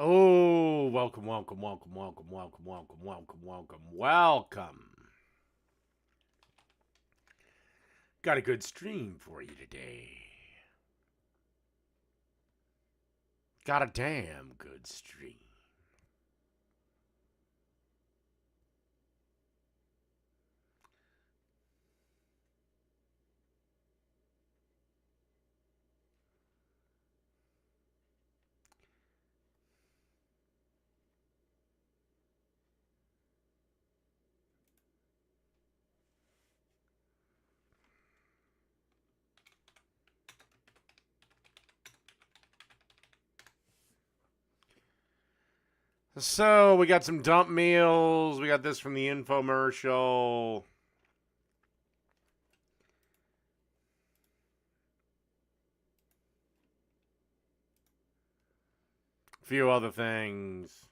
Oh, welcome, welcome, welcome, welcome, welcome, welcome, welcome, welcome, welcome. Got a good stream for you today. Got a damn good stream. So, we got some dump meals. We got this from the infomercial. A few other things.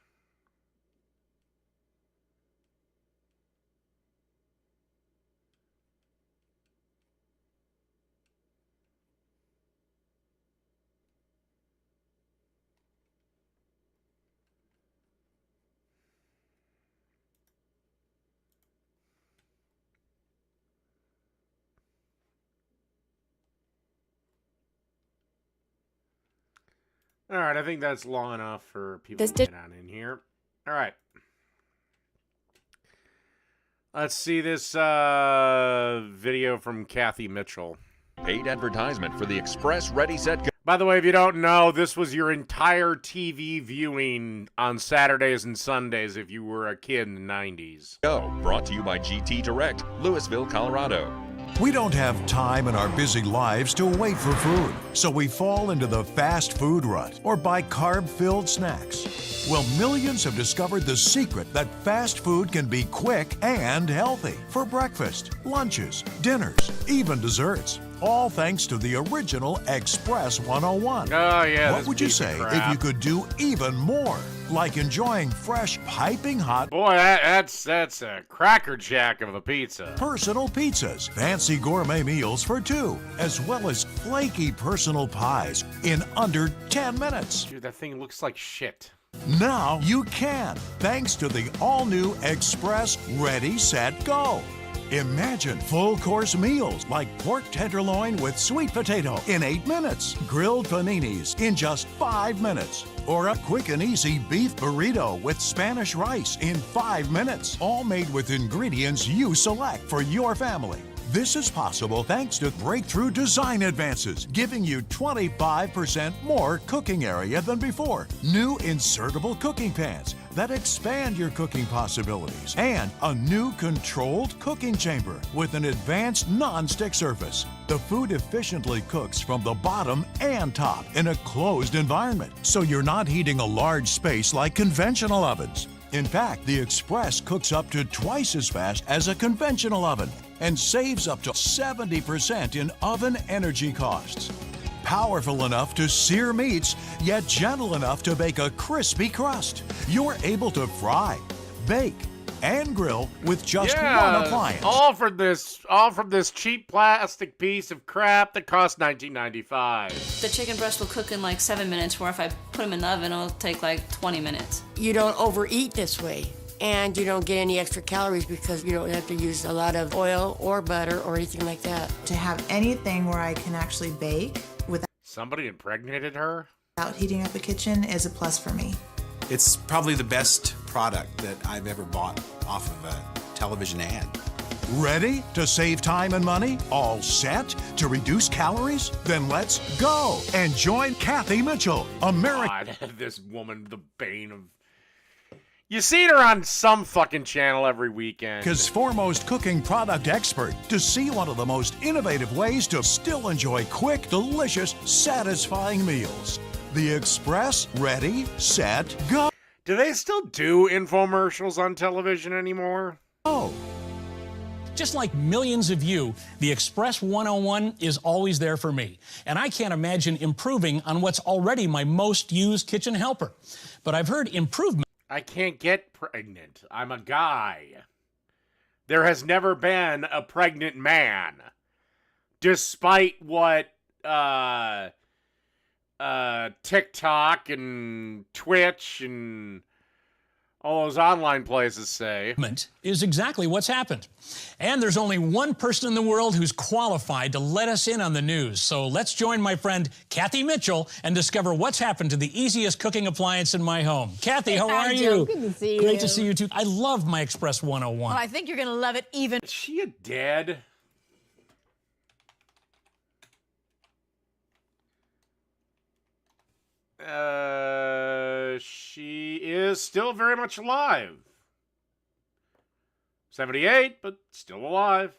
All right, I think that's long enough for people to get on in here. All right. Let's see this video from Cathy Mitchell. Paid advertisement for the Express Ready Set. By the way, if you don't know, this was your entire TV viewing on Saturdays and Sundays if you were a kid in the 90s. Go. Brought to you by GT Direct, Louisville, Colorado. We don't have time in our busy lives to wait for food, so we fall into the fast food rut or buy carb-filled snacks. Well, millions have discovered the secret that fast food can be quick and healthy for breakfast, lunches, dinners, even desserts. All thanks to the original Express 101. Oh, yeah. What would you say if you could do even more? Like enjoying fresh, piping hot... Boy, that's a Cracker Jack of a pizza. Personal pizzas, fancy gourmet meals for two, as well as flaky personal pies in under 10 minutes. Dude, that thing looks like shit. Now you can, thanks to the all-new Express Ready, Set, Go. Imagine full-course meals like pork tenderloin with sweet potato in 8 minutes, grilled paninis in just 5 minutes, or a quick and easy beef burrito with Spanish rice in 5 minutes, all made with ingredients you select for your family. This is possible thanks to breakthrough design advances, giving you 25% more cooking area than before. New insertable cooking pans that expand your cooking possibilities, and a new controlled cooking chamber with an advanced non-stick surface. The food efficiently cooks from the bottom and top in a closed environment, so you're not heating a large space like conventional ovens. In fact, the Express cooks up to twice as fast as a conventional oven and saves up to 70% in oven energy costs. Powerful enough to sear meats, yet gentle enough to bake a crispy crust. You're able to fry, bake, and grill with just one appliance. All from this cheap plastic piece of crap that cost $19.95. The chicken breast will cook in like 7 minutes, where if I put them in the oven, it'll take like 20 minutes. You don't overeat this way, and you don't get any extra calories because you don't have to use a lot of oil or butter or anything like that. To have anything where I can actually bake without Somebody impregnated her? heating up the kitchen is a plus for me. It's probably the best product that I've ever bought off of a television ad. Ready to save time and money? All set to reduce calories? Then let's go and join Cathy Mitchell, American. God, this woman, the bane of... You see her on some fucking channel every weekend. America's foremost cooking product expert, to see one of the most innovative ways to still enjoy quick, delicious, satisfying meals. The Express Ready, Set, Go. Do they still do infomercials on television anymore? Oh. Just like millions of you, the Express 101 is always there for me. And I can't imagine improving on what's already my most used kitchen helper. But I've heard improvement. I can't get pregnant. I'm a guy. There has never been a pregnant man. Despite what TikTok and Twitch and all those online places say. Is exactly what's happened. And there's only one person in the world who's qualified to let us in on the news. So let's join my friend Cathy Mitchell and discover what's happened to the easiest cooking appliance in my home. Cathy, how are you? Good to see you. Great to see you too. I love my Express 101. Well, I think you're going to love it even. Is she a dad? She is still very much alive. 78, but still alive.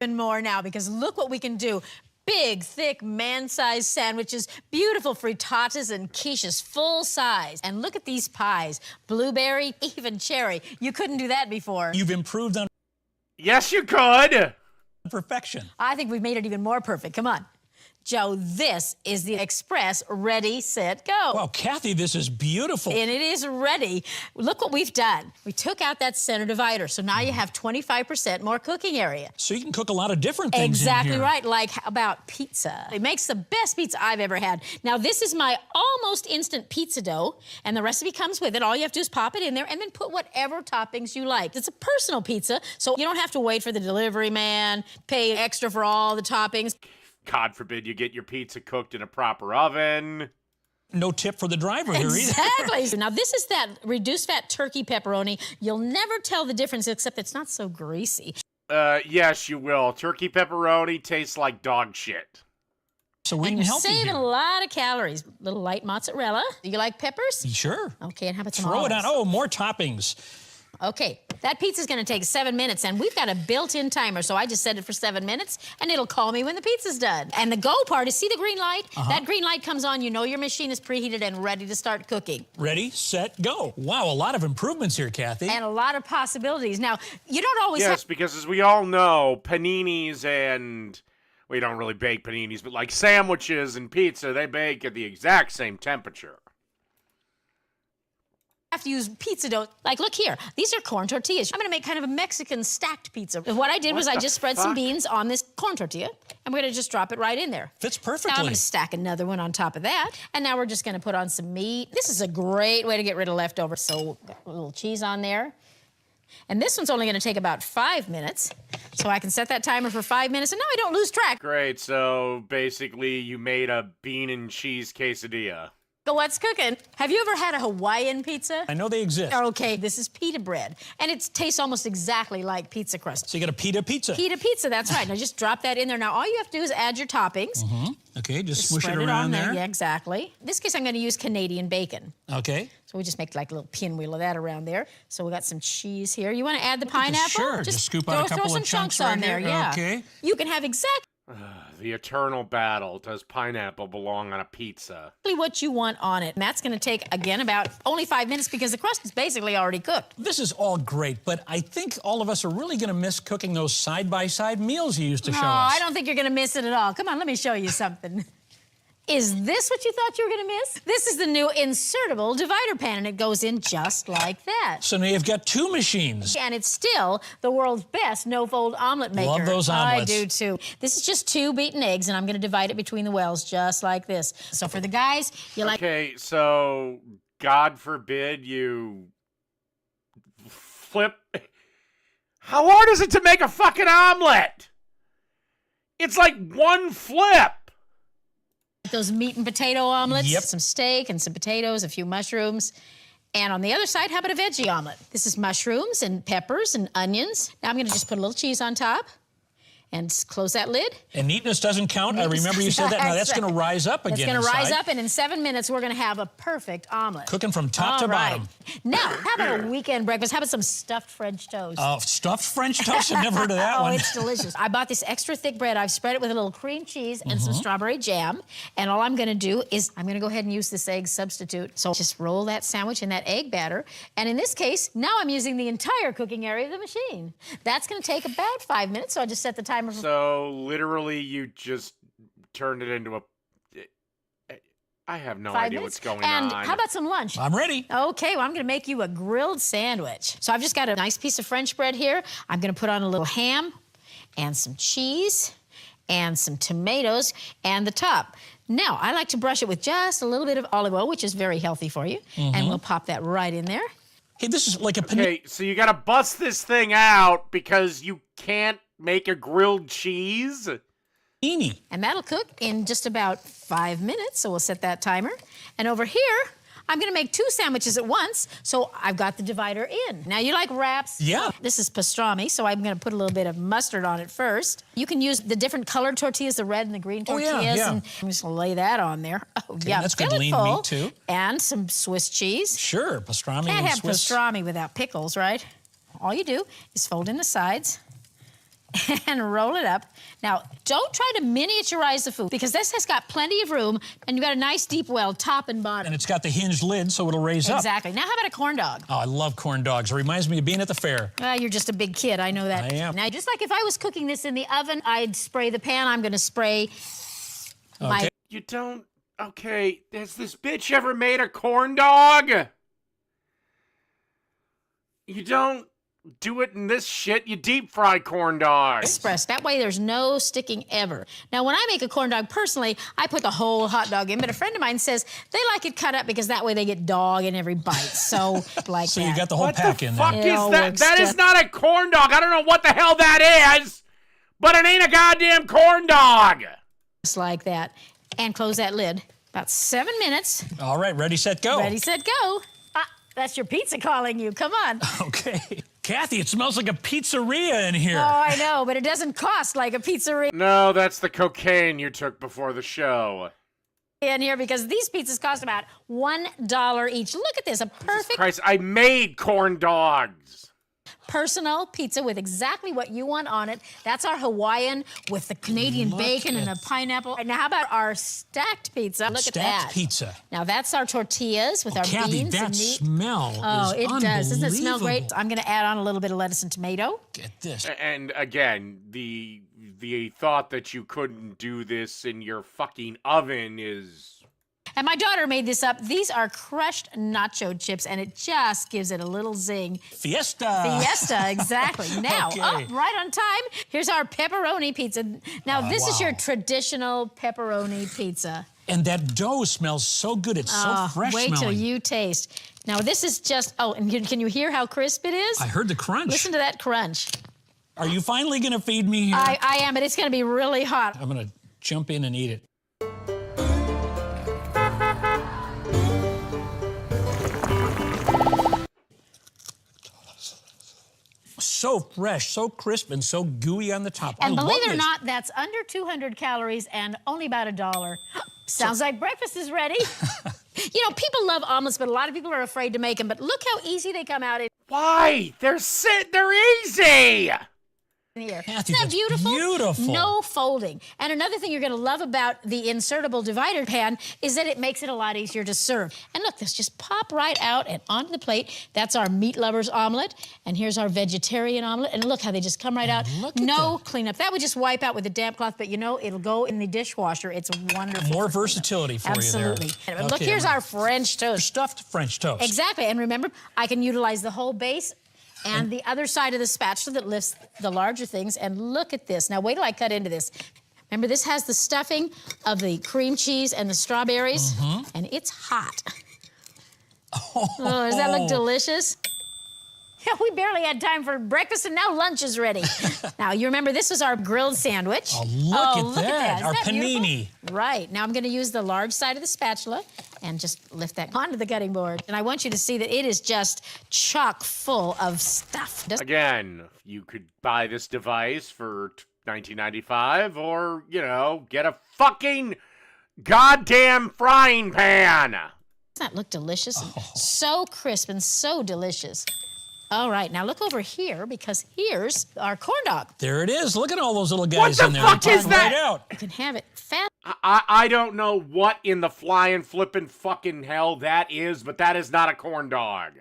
Even more now, because look what we can do. Big, thick, man-sized sandwiches, beautiful frittatas and quiches, full size. And look at these pies. Blueberry, even cherry. You couldn't do that before. You've improved on Yes, you could. perfection. I think we've made it even more perfect. Come on. Joe, this is the Express Ready, Set, Go. Wow, Cathy, this is beautiful. And it is ready. Look what we've done. We took out that center divider, so now you have 25% more cooking area. So you can cook a lot of different things Exactly in here. right, like how about pizza. It makes the best pizza I've ever had. Now, this is my almost instant pizza dough, and the recipe comes with it. All you have to do is pop it in there and then put whatever toppings you like. It's a personal pizza, so you don't have to wait for the delivery man, pay extra for all the toppings. God forbid you get your pizza cooked in a proper oven. No tip for the driver here either. Exactly. Now, this is that reduced fat turkey pepperoni. You'll never tell the difference, except it's not so greasy. Yes, you will. Turkey pepperoni tastes like dog shit. So we're And eating you're healthy saving here. a lot of calories. Little light mozzarella. Do you like peppers? Sure. Okay, and how about some Throw it on. olives? Oh, more toppings. Okay, that pizza's gonna take 7 minutes, and we've got a built-in timer, so I just set it for 7 minutes, and it'll call me when the pizza's done. And the go part is, see the green light? That green light comes on, you know your machine is preheated and ready to start cooking. Ready, set, go. Wow, a lot of improvements here, Cathy. And a lot of possibilities. Now, you don't always Yes, because as we all know, paninis and... We don't really bake paninis, but like sandwiches and pizza, they bake at the exact same temperature. have to use pizza dough. Like, look here. These are corn tortillas. I'm going to make kind of a Mexican stacked pizza. What I did was I just spread some beans on this corn tortilla, and we're going to just drop it right in there. Fits perfectly. Now I'm going to stack another one on top of that, and now we're just going to put on some meat. This is a great way to get rid of leftovers. So got a little cheese on there. And this one's only going to take about 5 minutes, so I can set that timer for 5 minutes, and now I don't lose track. Great, so basically you made a bean and cheese quesadilla. So what's cooking? Have you ever had a Hawaiian pizza? I know they exist. Okay, this is pita bread, and it tastes almost exactly like pizza crust. So you got a pita pizza. Pita pizza, that's right. Now just drop that in there. Now all you have to do is add your toppings. Okay, just Just smush it spread around on there. Yeah, exactly. In this case, I'm going to use Canadian bacon. Okay. So we just make like a little pinwheel of that around there. So we got some cheese here. You want to add the pineapple? Sure, just scoop out a couple throw some of chunks on right there. here. Yeah. Okay. You can have exactly The eternal battle. Does pineapple belong on a pizza? what you want on it. And that's going to take, again, about only 5 minutes because the crust is basically already cooked. This is all great, but I think all of us are really going to miss cooking those side-by-side meals you used to show us. I don't think you're going to miss it at all. Come on, let me show you something. Is this what you thought you were going to miss? This is the new insertable divider pan, and it goes in just like that. So now you've got two machines. And it's still the world's best no-fold omelet maker. Love those omelets. I do, too. This is just 2 beaten eggs, and I'm going to divide it between the wells just like this. So for the guys, you like... Okay, so God forbid you flip. How hard is it to make a fucking omelet? It's like one flip. Those meat and potato omelets, Yep. some steak and some potatoes, a few mushrooms. And on the other side, how about a veggie omelet? This is mushrooms and peppers and onions. Now I'm going to just put a little cheese on top and just close that lid. And neatness doesn't count. I remember you said that. Now that's going to rise up again. It's going to rise inside. up, and in 7 minutes, we're going to have a perfect omelet. Cooking from top All to right. bottom. Now, how about a weekend breakfast? How about some stuffed French toast? Stuffed French toast? I've never heard of that Oh, one. it's delicious. I bought this extra thick bread. I've spread it with a little cream cheese and some strawberry jam. And all I'm going to do is I'm going to go ahead and use this egg substitute. So just roll that sandwich in that egg batter. And in this case, now I'm using the entire cooking area of the machine. That's going to take about 5 minutes, so I just set the timer for... So literally you just turned it into a... I have no 5 idea minutes. what's going and on. how about some lunch? I'm ready. Okay, well, I'm going to make you a grilled sandwich. So I've just got a nice piece of French bread here. I'm going to put on a little ham and some cheese and some tomatoes and the top. Now, I like to brush it with just a little bit of olive oil, which is very healthy for you. And we'll pop that right in there. Hey, this is like a panini. Okay, so you gotta bust this thing out because you can't make a grilled cheese? And that'll cook in just about 5 minutes, so we'll set that timer. And over here, I'm gonna make 2 sandwiches at once, so I've got the divider in. Now, you like wraps? Yeah. This is pastrami, so I'm gonna put a little bit of mustard on it first. You can use the different colored tortillas, the red and the green tortillas. And I'm just gonna lay that on there. Oh, Okay, yeah, that's good fill it lean full. meat, too. And some Swiss cheese. Sure, pastrami Can't and have Swiss. pastrami without pickles, right? All you do is fold in the sides and roll it up. Now, don't try to miniaturize the food because this has got plenty of room and you've got a nice deep well, top and bottom. And it's got the hinged lid, so it'll raise up. Exactly. Now, how about a corn dog? Oh, I love corn dogs. It reminds me of being at the fair. You're just a big kid, I know that. I am. Now, just like if I was cooking this in the oven, I'd spray the pan. I'm gonna spray my... Okay. You don't... Okay, has this bitch ever made a corn dog? You don't do it in this shit. You deep fry corn dogs. Express. That way there's no sticking ever. Now, when I make a corn dog, personally, I put the whole hot dog in, but a friend of mine says they like it cut up because that way they get dog in every bite. So, like So that. you got the whole What pack the in fuck there. It is all that? works That is just- not a corn dog. I don't know what the hell that is, but it ain't a goddamn corn dog. Just like that. And close that lid. About 7 minutes. All right, ready, set, go. Ready, set, go. That's your pizza calling you. Come on. Okay. Kathy, it smells like a pizzeria in here. Oh, I know, but it doesn't cost like a pizzeria No, that's the cocaine you took before the show. in here because these pizzas cost about $1 each. Look at this, a perfect Christ, I made corn dogs. personal pizza with exactly what you want on it. That's our Hawaiian with the Canadian bacon and a pineapple. And now how about our stacked pizza? Look at that. Stacked pizza. Now that's our tortillas with our Kathy, beans that and meat. smell Oh, is it does. Doesn't it smell great? unbelievable. I'm going to add on a little bit of lettuce and tomato. Get this. And again, the thought that you couldn't do this in your fucking oven is... And my daughter made this up. These are crushed nacho chips, and it just gives it a little zing. Fiesta. Fiesta, exactly. Now, Okay. right on time, here's our pepperoni pizza. Now, this is wow. your traditional pepperoni pizza. And that dough smells so good. It's so fresh Wait till smelling. you taste. Now, this is just, and can you hear how crisp it is? I heard the crunch. Listen to that crunch. Are you finally going to feed me here? I am, but it's going to be really hot. I'm going to jump in and eat it. So fresh, so crisp, and so gooey on the top. And I love believe it or this. not, that's under 200 calories and only about $1. Sounds like breakfast is ready. You know, people love omelets, but a lot of people are afraid to make them. But look how easy they come out in Why? They're easy! here. Kathy, Isn't that that's beautiful? beautiful. No folding. And another thing you're going to love about the insertable divider pan is that it makes it a lot easier to serve. And look, this just pop right out and onto the plate. That's our meat lovers omelet. And here's our vegetarian omelet. And look how they just come right out. Look at No that. cleanup. That would just wipe out with a damp cloth, but you know, it'll go in the dishwasher. It's wonderful. More for cleanup. versatility for Absolutely. you there. And look, Okay, here's I'm our French toast. stuffed French toast. Exactly. And remember, I can utilize the whole base and the other side of the spatula that lifts the larger things. And look at this. Now, wait till I cut into this. Remember, this has the stuffing of the cream cheese and the strawberries, and it's hot. Oh, does that look delicious? Yeah, we barely had time for breakfast, and now lunch is ready. Now, you remember this was our grilled sandwich. Oh, look at that. Isn't Our that beautiful? panini. Right. Now I'm going to use the large side of the spatula and just lift that onto the cutting board. And I want you to see that it is just chock full of stuff. Again, you could buy this device for $19.95 or, you know, get a fucking goddamn frying pan. Doesn't that look delicious? Oh. So crisp and so delicious. All right, now look over here because here's our corn dog. There it is. Look at all those little guys the in there. fuck They're is popping that? Right out. You can have it fat. I don't know what in the flying flippin' fucking hell that is, but that is not a corn dog.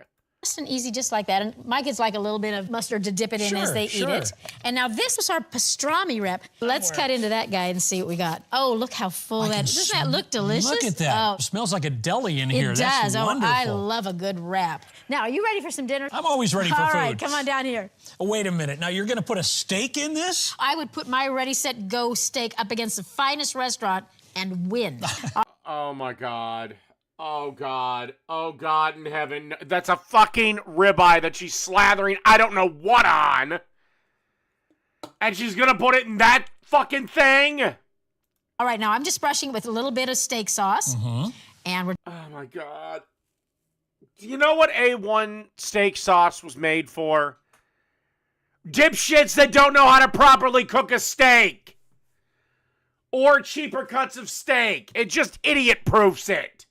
and easy just like that. And my kids like a little bit of mustard to dip it in as they eat it. And now this was our pastrami wrap. Let's cut into that guy and see what we got. Oh, look how full that is. Doesn't that look delicious? Look at that. Oh, It smells like a deli in here. it That's does. wonderful. Oh, I love a good wrap. Now, are you ready for some dinner? I'm always ready for food. All right, come on down here. Oh, wait a minute. Now, you're going to put a steak in this? I would put my Ready, Set, Go steak up against the finest restaurant and win. Oh my God. Oh God. Oh God in heaven. That's a fucking ribeye that she's slathering I don't know what on. And she's gonna put it in that fucking thing? All right, now I'm just brushing it with a little bit of steak sauce. And we're... Oh my God. Do you know what A1 steak sauce was made for? Dipshits that don't know how to properly cook a steak. Or cheaper cuts of steak. It just idiot proofs it.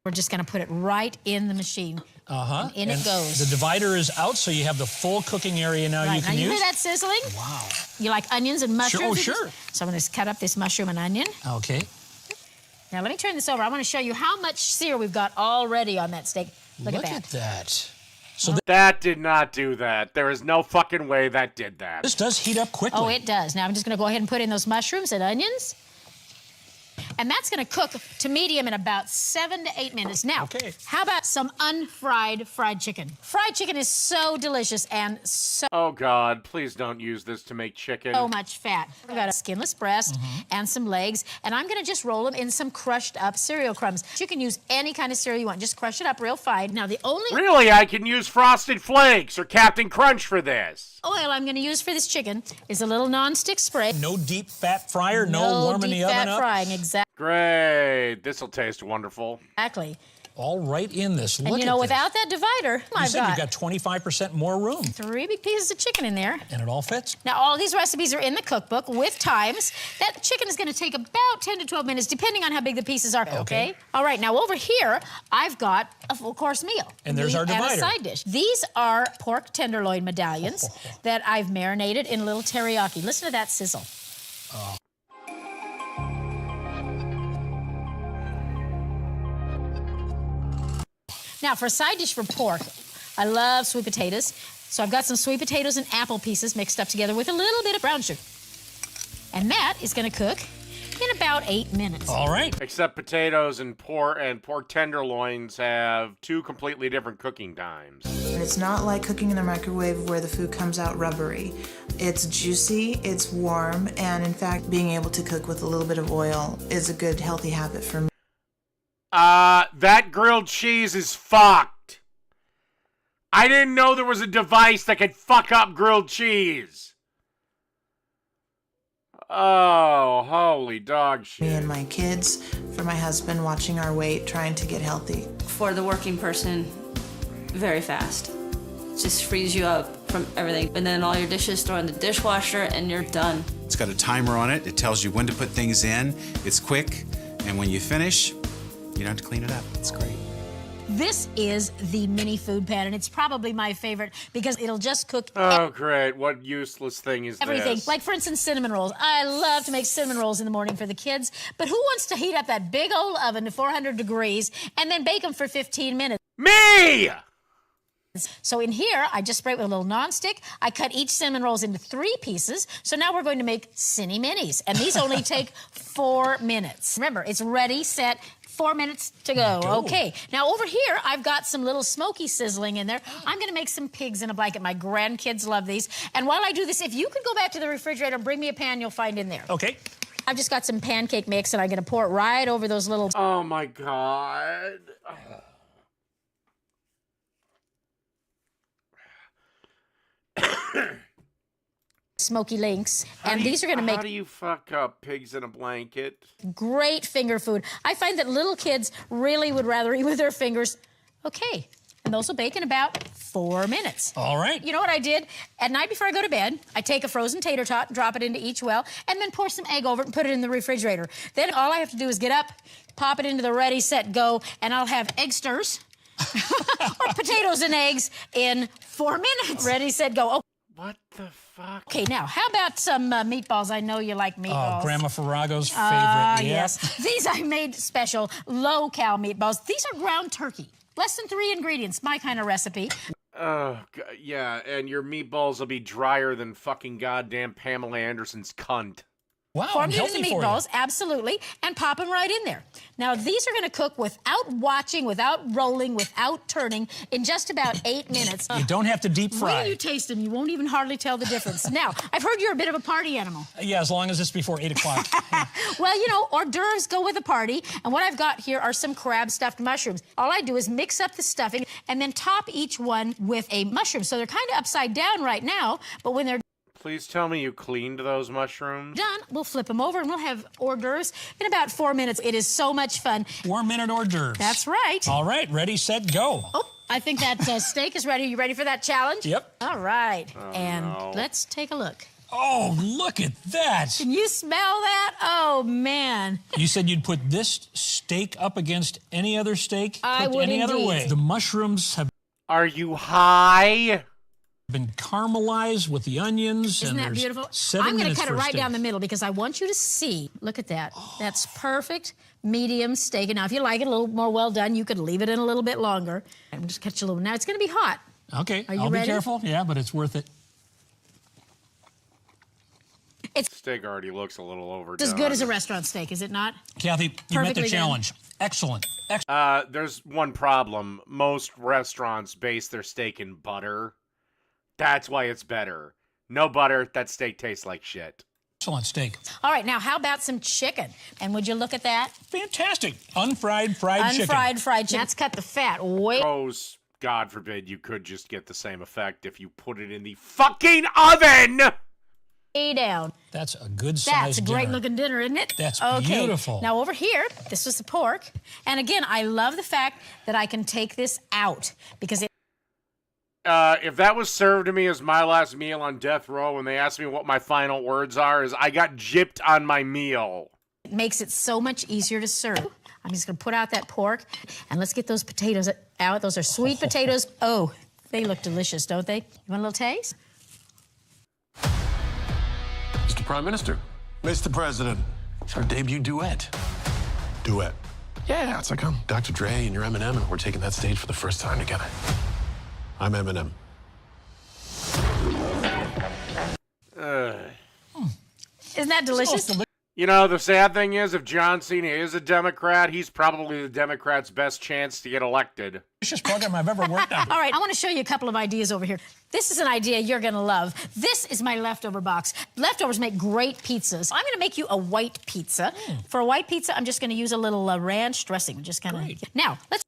We're just going to put it right in the machine. And in it goes. The divider is out, so you have the full cooking area now you can use. You hear that sizzling? Wow. You like onions and mushrooms? Sure. So I'm going to cut up this mushroom and onion. Okay. Now let me turn this over. I want to show you how much sear we've got already on that steak. Look at that. So that did not do that. There is no fucking way that did that. This does heat up quickly. Oh, it does. Now I'm just going to go ahead and put in those mushrooms and onions. And that's going to cook to medium in about 7 to 8 minutes. Now, how about some unfried fried chicken? Fried chicken is so delicious and so... Oh, God, please don't use this to make chicken. So much fat. I've got a skinless breast and some legs, and I'm going to just roll them in some crushed up cereal crumbs. You can use any kind of cereal you want. Just crush it up real fine. Now, the only... Really, I can use Frosted Flakes or Captain Crunch for this. Oil I'm going to use for this chicken is a little non-stick spray. No deep fat fryer, no warming the oven up. No deep fat frying, exactly. Great. This'll taste wonderful. Exactly. All right in this. Look and you know, at without that divider, you've got 25% more room. 3 big pieces of chicken in there. And it all fits. Now, all these recipes are in the cookbook with times. That chicken is going to take about 10 to 12 minutes, depending on how big the pieces are, okay? All right, now over here, I've got a full-course meal. And there's our divider. And a side dish. These are pork tenderloin medallions that I've marinated in a little teriyaki. Listen to that sizzle. Oh. Now, for a side dish for pork, I love sweet potatoes. So I've got some sweet potatoes and apple pieces mixed up together with a little bit of brown sugar. And that is going to cook in about 8 minutes. All right. Except potatoes and pork tenderloins have 2 completely different cooking times. It's not like cooking in the microwave where the food comes out rubbery. It's juicy, it's warm, and in fact, being able to cook with a little bit of oil is a good, healthy habit for me. That grilled cheese is fucked. I didn't know there was a device that could fuck up grilled cheese. Oh, holy dog shit. Me and my kids, for my husband, watching our weight, trying to get healthy. For the working person, very fast. Just frees you up from everything. And then all your dishes throw in the dishwasher and you're done. It's got a timer on it. It tells you when to put things in. It's quick. And when you finish, you don't have to clean it up. It's great. This is the mini food pan, and it's probably my favorite because it'll just cook Oh, great. What useless thing is everything. this? Like, for instance, cinnamon rolls. I love to make cinnamon rolls in the morning for the kids, but who wants to heat up that big old oven to 400 degrees and then bake them for 15 minutes? Me! So in here, I just spray it with a little nonstick. I cut each cinnamon rolls into 3 pieces. So now we're going to make Cinny Minis, and these only take 4 minutes. Remember, it's ready, set, 4 minutes to go. Okay. Now over here, I've got some little smoky sizzling in there. I'm going to make some pigs in a blanket. My grandkids love these. And while I do this, if you could go back to the refrigerator and bring me a pan, you'll find in there. Okay. I've just got some pancake mix, and I'm going to pour it right over those little... Oh, my God. smoky links. And these are going to make... How do you fuck up pigs in a blanket? Great finger food. I find that little kids really would rather eat with their fingers. Okay. And those will bake in about 4 minutes. All right. You know what I did? At night before I go to bed, I take a frozen tater tot, drop it into each well, and then pour some egg over it and put it in the refrigerator. Then all I have to do is get up, pop it into the ready, set, go, and I'll have egg stirs or potatoes and eggs in 4 minutes. Ready, set, go. Oh. What the fuck? Okay, now, how about some meatballs? I know you like meatballs. Oh, Grandma Farrago's favorite. Yes. These I made special low-cal meatballs. These are ground turkey. Less than 3 ingredients, my kind of recipe. Oh, yeah, and your meatballs will be drier than fucking goddamn Pamela Anderson's cunt. Wow, Formed into healthy the for meatballs, absolutely, and pop them right in there. Now, these are going to cook without watching, without rolling, without turning in just about 8 minutes. you. You don't have to deep fry. When you taste them, you won't even hardly tell the difference. Now, I've heard you're a bit of a party animal. Yeah, as long as it's before 8 o'clock. Well, you know, hors d'oeuvres go with a party, and what I've got here are some crab-stuffed mushrooms. All I do is mix up the stuffing and then top each one with a mushroom. So they're kind of upside down right now, but when they're Please tell me you cleaned those mushrooms. done, we'll flip them over and we'll have hors d'oeuvres in about 4 minutes. It is so much fun. 4-minute hors d'oeuvres. That's right. All right, ready, set, go. Oh, I think that steak is ready. You ready for that challenge? Yep. All right. And no. let's take a look. Oh, look at that. Can you smell that? Oh, man. You said you'd put this steak up against any other steak I cooked would any other indeed. way. The mushrooms have Are you high? been caramelized with the onions. Isn't and that there's beautiful? 7 I'm going to minutes cut it for a right steak. down the middle because I want you to see. Look at that. That's perfect medium steak. And now, if you like it a little more well done, you could leave it in a little bit longer. I'm just cut you a little. Now, it's going to be hot. Okay, Are you I'll ready? be careful. Yeah, but it's worth it. Steak already looks a little overdone. It's as good as a restaurant steak, is it not? Kathy, you met Perfectly the done. challenge. Excellent. There's one problem. Most restaurants base their steak in butter. That's why it's better. No butter, that steak tastes like shit. Excellent steak. All right, now, how about some chicken? And would you look at that? Fantastic. Unfried fried chicken. Unfried fried chicken. Let's cut the fat way Suppose, God forbid, you could just get the same effect if you put it in the fucking oven! down. That's a good size That's a great dinner. looking dinner, isn't it? That's okay. beautiful. Now over here, this is the pork. And again, I love the fact that I can take this out because it If that was served to me as my last meal on death row when they asked me what my final words are, is I got gypped on my meal. makes it so much easier to serve. I'm just gonna put out that pork and let's get those potatoes out. Those are sweet potatoes. Oh, they look delicious, don't they? You want a little taste? Mr. Prime Minister. Mr. President. It's our debut duet. Duet. Yeah, it's like I'm Dr. Dre and you're Eminem, and we're taking that stage for the first time together. I'm Eminem. Isn't that delicious? You know, the sad thing is, if John Cena is a Democrat, he's probably the Democrats' best chance to get elected. Delicious program I've ever worked on. All right, I want to show you a couple of ideas over here. This is an idea you're going to love. This is my leftover box. Leftovers make great pizzas. I'm going to make you a white pizza. For a white pizza, I'm just going to use a little ranch dressing. Just kind of. Now, let's.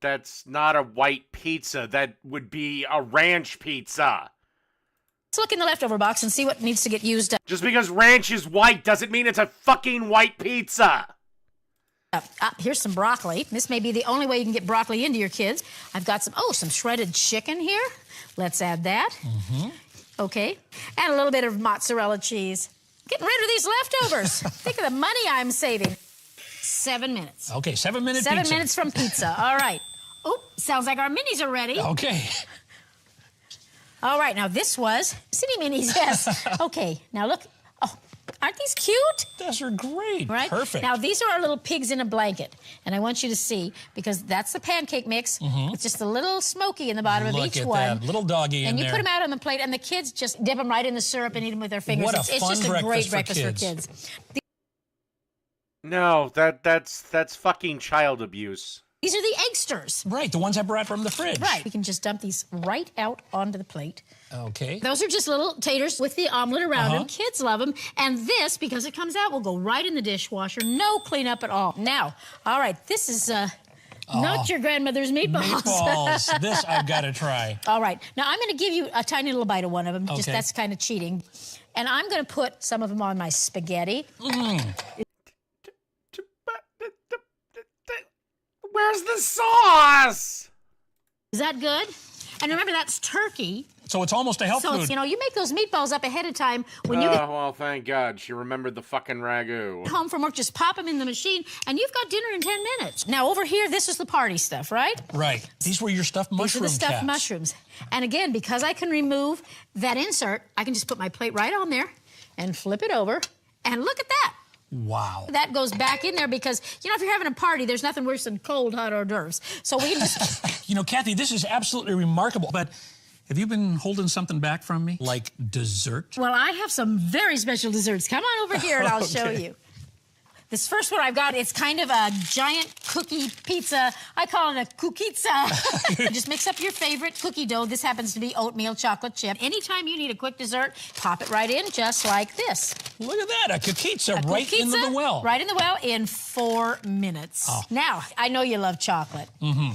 That's not a white pizza. That would be a ranch pizza. Let's look in the leftover box and see what needs to get used up. Just because ranch is white doesn't mean it's a fucking white pizza. Here's some broccoli. This may be the only way you can get broccoli into your kids. I've got some shredded chicken here. Let's add that. Okay. And a little bit of mozzarella cheese. Getting rid of these leftovers. Think of the money I'm saving. 7 minutes. Okay, 7 minute pizza. 7 minutes from pizza. All right. Oh, sounds like our minis are ready. Okay. All right, now this was city minis, yes. Okay, now look. Oh, aren't these cute? Those are great. Right? Perfect. Now, these are our little pigs in a blanket. And I want you to see, because that's the pancake mix. It's just a little smoky in the bottom of Look each at one. that little doggy in and you there. put them out on the plate, and the kids just dip them right in the syrup and eat them with their fingers. What a it's fun just a great breakfast breakfast for for kids. kids. No, that's fucking child abuse. These are the eggsters. Right, the ones I brought from the fridge. Right. We can just dump these right out onto the plate. Okay. Those are just little taters with the omelet around them. Kids love them. And this, because it comes out, will go right in the dishwasher. No cleanup at all. Now, all right, this is not your grandmother's meatballs. Meatballs. This I've got to try. All right. Now, I'm going to give you a tiny little bite of one of them. Just Okay. that's kind of cheating. And I'm going to put some of them on my spaghetti. Where's the sauce? Is that good? And remember, that's turkey. So it's almost a health So, food. you know, you make those meatballs up ahead of time when you Oh, get well, thank God. She remembered the fucking ragu. home from work. Just pop them in the machine, and you've got dinner in 10 minutes. Now, over here, this is the party stuff, right? Right. These were your stuffed mushroom These are the stuffed caps. mushrooms. And again, because I can remove that insert, I can just put my plate right on there and flip it over, and look at that. Wow. That goes back in there because, you know, if you're having a party, there's nothing worse than cold, hot hors d'oeuvres. So we can just... You know, Cathy, this is absolutely remarkable, but have you been holding something back from me? Like dessert? Well, I have some very special desserts. Come on over here and I'll show you. This first one I've got, it's kind of a giant cookie pizza. I call it a cookizza. Just mix up your favorite cookie dough. This happens to be oatmeal chocolate chip. Anytime you need a quick dessert, pop it right in just like this. Look at that, a cookizza right into the well. Right in the well in 4 minutes. Oh. Now, I know you love chocolate.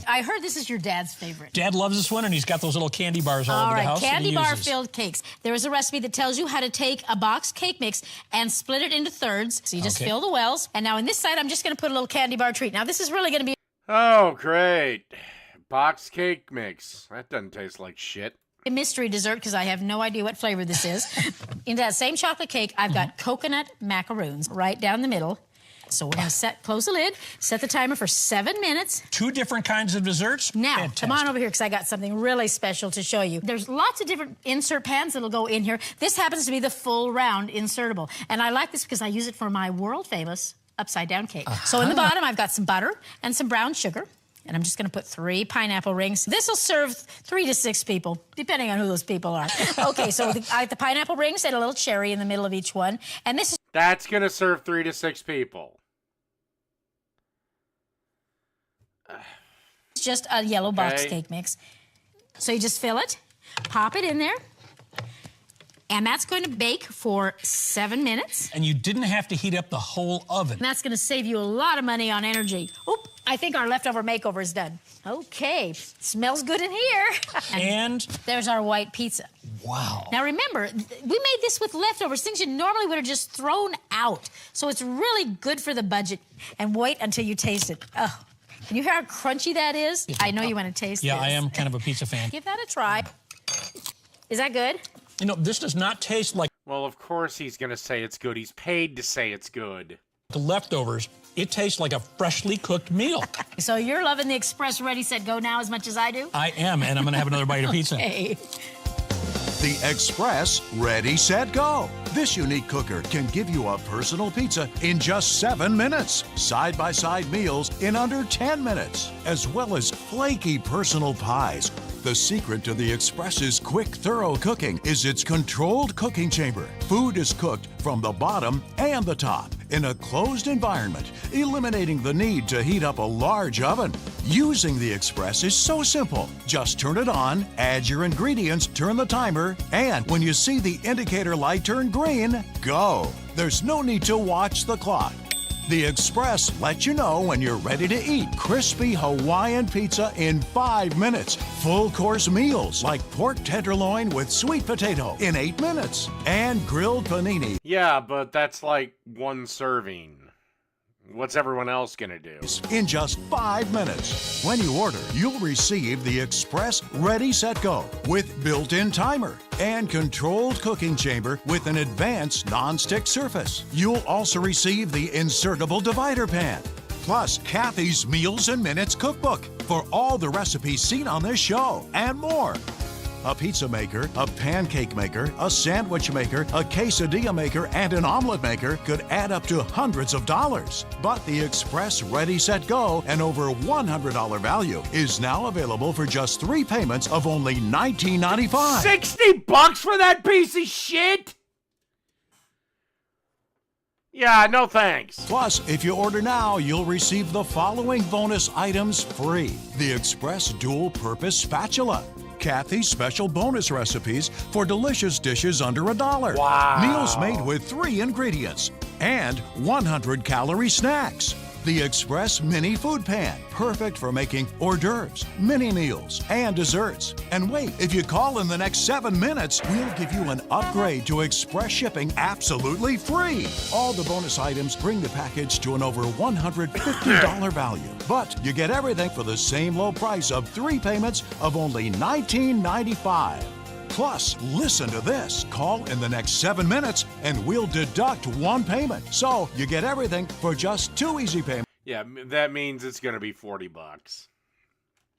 I heard this is your dad's favorite. Dad loves this one, and he's got those little candy bars all over the house. Candy bar-filled cakes. There is a recipe that tells you how to take a boxed cake mix and split it into thirds. So you just fill the wells. And now in this side, I'm just going to put a little candy bar treat. Now, this is really going to be... Oh, great. Box cake mix. That doesn't taste like shit. a mystery dessert because I have no idea what flavor this is. Into that same chocolate cake, I've got coconut macaroons right down the middle. So we're going to close the lid, set the timer for 7 minutes. 2 different kinds of desserts? Now, Fantastic. come on over here because I got something really special to show you. There's lots of different insert pans that'll go in here. This happens to be the full round insertable. And I like this because I use it for my world famous upside down cake. So in the bottom, I've got some butter and some brown sugar. And I'm just going to put 3 pineapple rings. This will serve 3 to 6 people, depending on who those people are. Okay, so I have the pineapple rings and a little cherry in the middle of each one. And this is... That's going to serve 3 to 6 people. It's just a yellow box cake mix. So you just fill it, pop it in there, and that's going to bake for 7 minutes. And you didn't have to heat up the whole oven. And that's going to save you a lot of money on energy. Oop, I think our leftover makeover is done. Okay, smells good in here. And there's our white pizza. Wow. Now remember, we made this with leftovers, things you normally would have just thrown out. So it's really good for the budget. And wait until you taste it. Oh, can you hear how crunchy that is? I know you want to taste Yeah, this. I am kind of a pizza fan. Give that a try. Is that good? You know, this does not taste like... Well, of course he's going to say it's good. He's paid to say it's good. The leftovers. It tastes like a freshly cooked meal. So you're loving the Express Ready, Set, Go now as much as I do? I am, and I'm going to have another bite of pizza. Okay. The Express Ready, Set, Go. This unique cooker can give you a personal pizza in just 7 minutes. Side-by-side meals in under 10 minutes, as well as flaky personal pies. The secret to the Express's quick, thorough cooking is its controlled cooking chamber. Food is cooked from the bottom and the top in a closed environment, eliminating the need to heat up a large oven. Using the Express is so simple. Just turn it on, add your ingredients, turn the timer, and when you see the indicator light turn green, go. There's no need to watch the clock. The Express lets you know when you're ready to eat crispy Hawaiian pizza in 5 minutes. Full course meals like pork tenderloin with sweet potato in 8 minutes. And grilled panini. Yeah, but that's like 1 serving. What's everyone else gonna do? In just 5 minutes. When you order, you'll receive the Express Ready, Set, Go with built-in timer and controlled cooking chamber with an advanced non-stick surface. You'll also receive the insertable divider pan, plus Cathy's Meals and Minutes cookbook for all the recipes seen on this show and more. A pizza maker, a pancake maker, a sandwich maker, a quesadilla maker, and an omelet maker could add up to hundreds of dollars. But the Express Ready, Set, Go, an over $100 value, is now available for just 3 payments of only $19.95. $60 for that piece of shit? Yeah, no thanks. Plus, if you order now, you'll receive the following bonus items free. The Express Dual Purpose Spatula. Cathy's special bonus recipes for delicious dishes under $1. Wow. Meals made with 3 ingredients and 100-calorie snacks. The Express Mini Food Pan, perfect for making hors d'oeuvres, mini meals, and desserts. And wait, if you call in the next 7 minutes, we'll give you an upgrade to Express shipping absolutely free. All the bonus items bring the package to an over $150 value. But you get everything for the same low price of 3 payments of only $19.95. Plus, listen to this. Call in the next 7 minutes and we'll deduct 1 payment. So you get everything for just 2 easy payments. Yeah, that means it's going to be $40.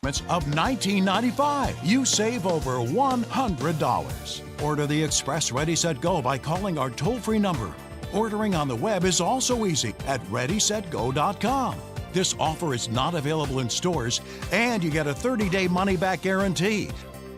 Of $19.95. You save over $100. Order the Express Ready Set Go by calling our toll-free number. Ordering on the web is also easy at ReadySetGo.com. This offer is not available in stores, and you get a 30-day money-back guarantee.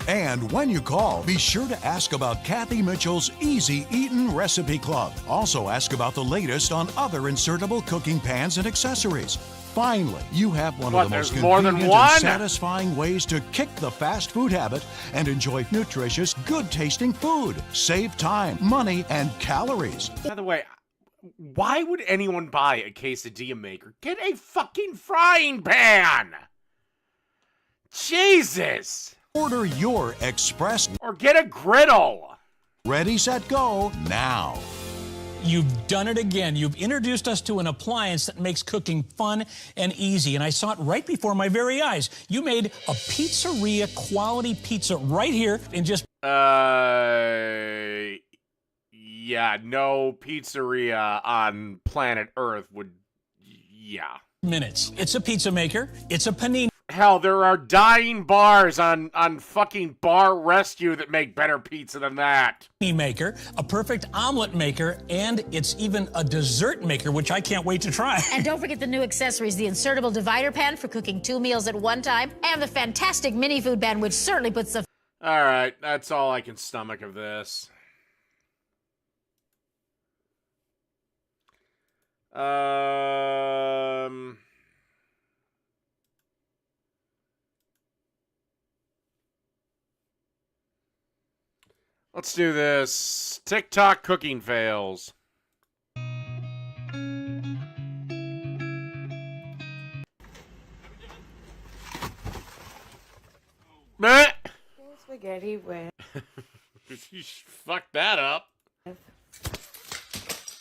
And when you call, be sure to ask about Cathy Mitchell's Easy Eatin' Recipe Club. Also ask about the latest on other insertable cooking pans and accessories. Finally, you have one of the most convenient and satisfying ways to kick the fast food habit and enjoy nutritious, good-tasting food. Save time, money, and calories. By the way, why would anyone buy a quesadilla maker? Get a fucking frying pan! Jesus! Order your Express or get a griddle. Ready, Set, Go now. You've done it again. You've introduced us to an appliance that makes cooking fun and easy, and I saw it right before my very eyes. You made a pizzeria quality pizza right here in just... Yeah, no pizzeria on planet Earth would... Yeah. Minutes. It's a pizza maker. It's a panini. Hell, there are dying bars on fucking Bar Rescue that make better pizza than that. Maker, a perfect omelet maker, and it's even a dessert maker, which I can't wait to try. And don't forget the new accessories, the insertable divider pan for cooking 2 meals at one time, and the fantastic mini food pan, which certainly puts the... All right, that's all I can stomach of this. Let's do this. TikTok cooking fails. Meh. Spaghetti with. You fucked that up. Oh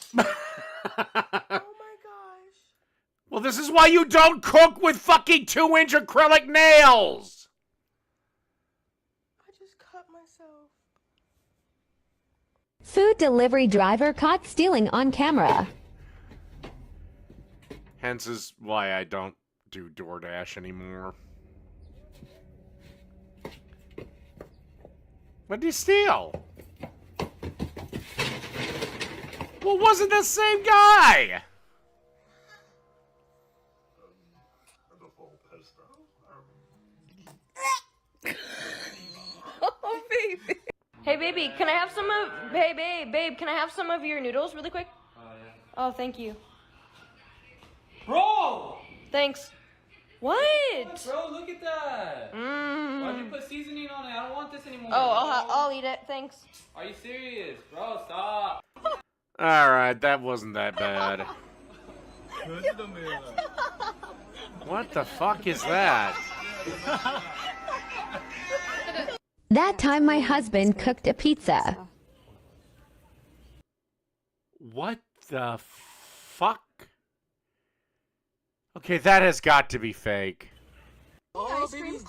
my gosh. Well, this is why you don't cook with fucking 2-inch acrylic nails. I just cut myself. Food delivery driver caught stealing on camera. Hence is why I don't do DoorDash anymore. What did he steal? Well, wasn't the same guy? Oh, baby. Hey, baby, can I have some of... Hey, babe, can I have some of your noodles really quick? Oh, yeah. Oh, thank you. Bro! Thanks. What? Bro, look at that. Why'd you put seasoning on it? I don't want this anymore. Oh, I'll eat it. Thanks. Are you serious? Bro, stop. Alright, that wasn't that bad. What the fuck is that? That time my husband cooked a pizza. What the fuck? Okay, that has got to be fake. Oh, baby,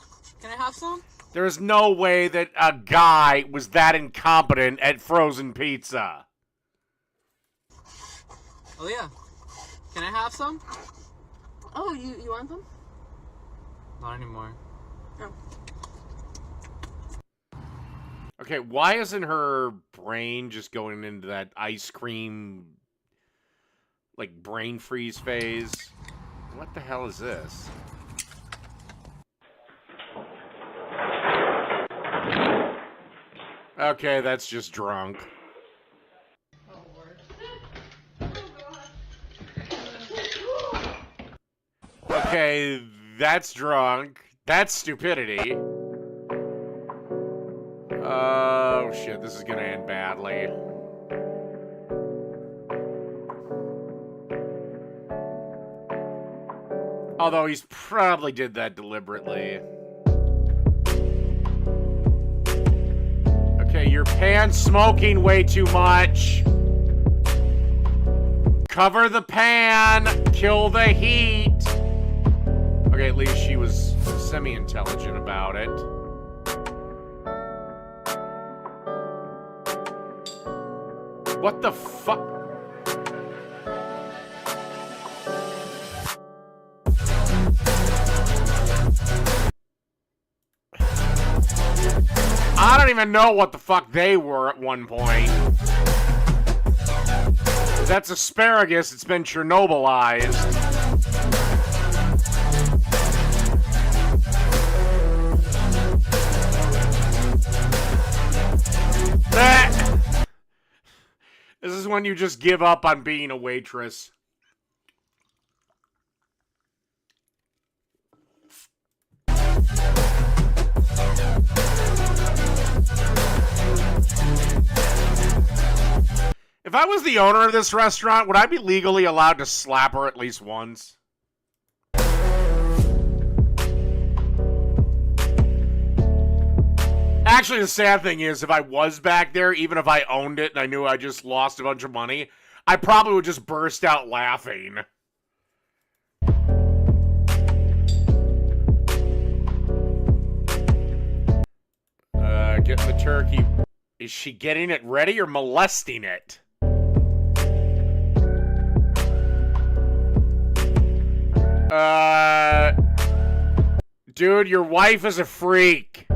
can I have some? There's no way that a guy was that incompetent at frozen pizza. Oh, yeah. Can I have some? Oh, you want some? Not anymore. Oh. Okay, why isn't her brain just going into that ice cream, like, brain freeze phase? What the hell is this? Okay, that's just drunk. Okay, that's drunk. That's stupidity. Oh, shit, this is gonna end badly. Although he's probably did that deliberately. Okay, your pan's smoking way too much. Cover the pan. Kill the heat. Okay, at least she was semi-intelligent about it. What the fuck? I don't even know what the fuck they were at one point. That's asparagus. It's been Chernobylized. This is when you just give up on being a waitress. If I was the owner of this restaurant, would I be legally allowed to slap her at least once? Actually, the sad thing is, if I was back there, even if I owned it and I knew I just lost a bunch of money, I probably would just burst out laughing. Getting the turkey. Is she getting it ready or molesting it? Dude, your wife is a freak.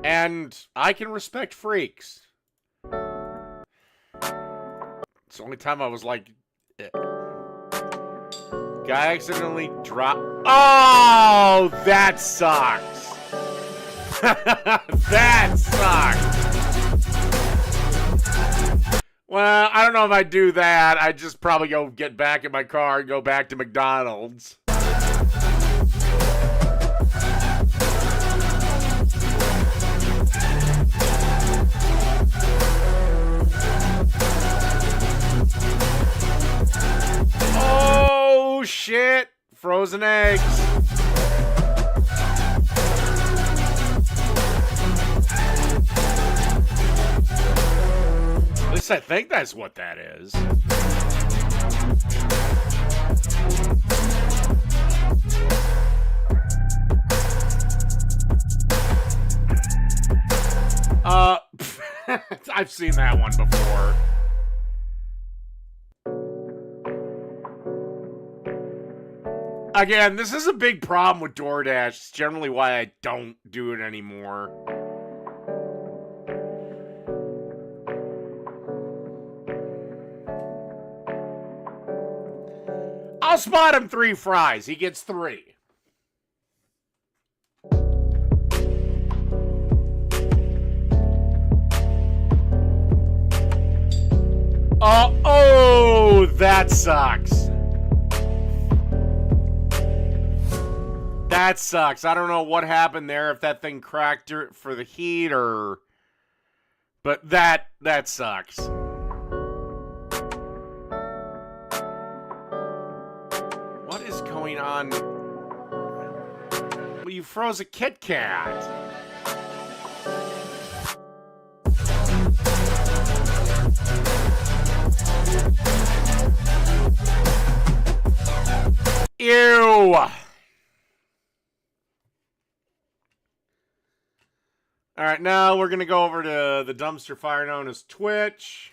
And I can respect freaks. It's the only time I was like... Guy accidentally dropped... Oh, that sucks. That sucks. Well, I don't know if I'd do that. I'd just probably go get back in my car and go back to McDonald's. Oh, shit. Frozen eggs. At least I think that's what that is. I've seen that one before. Again, this is a big problem with DoorDash. It's generally why I don't do it anymore. I'll spot him 3 fries. He gets 3. Oh, that sucks. That sucks. I don't know what happened there, if that thing cracked for the heat or... But that sucks. What is going on? Well, you froze a Kit Kat. Ew. All right, now we're going to go over to the dumpster fire known as Twitch.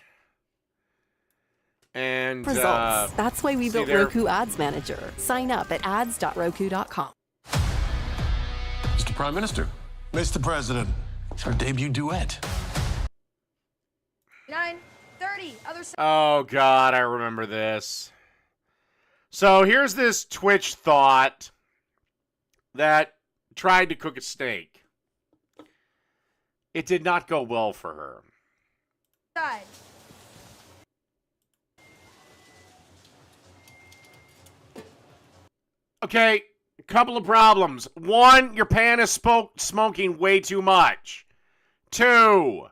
And results. That's why we built Roku Ads Manager. Sign up at ads.roku.com. Mr. Prime Minister. Mr. President. It's our debut duet. 9:30. Other side. Oh, God, I remember this. So here's this Twitch thought that tried to cook a steak. It did not go well for her. Side. Okay, a couple of problems. One, your pan is smoking way too much. 2,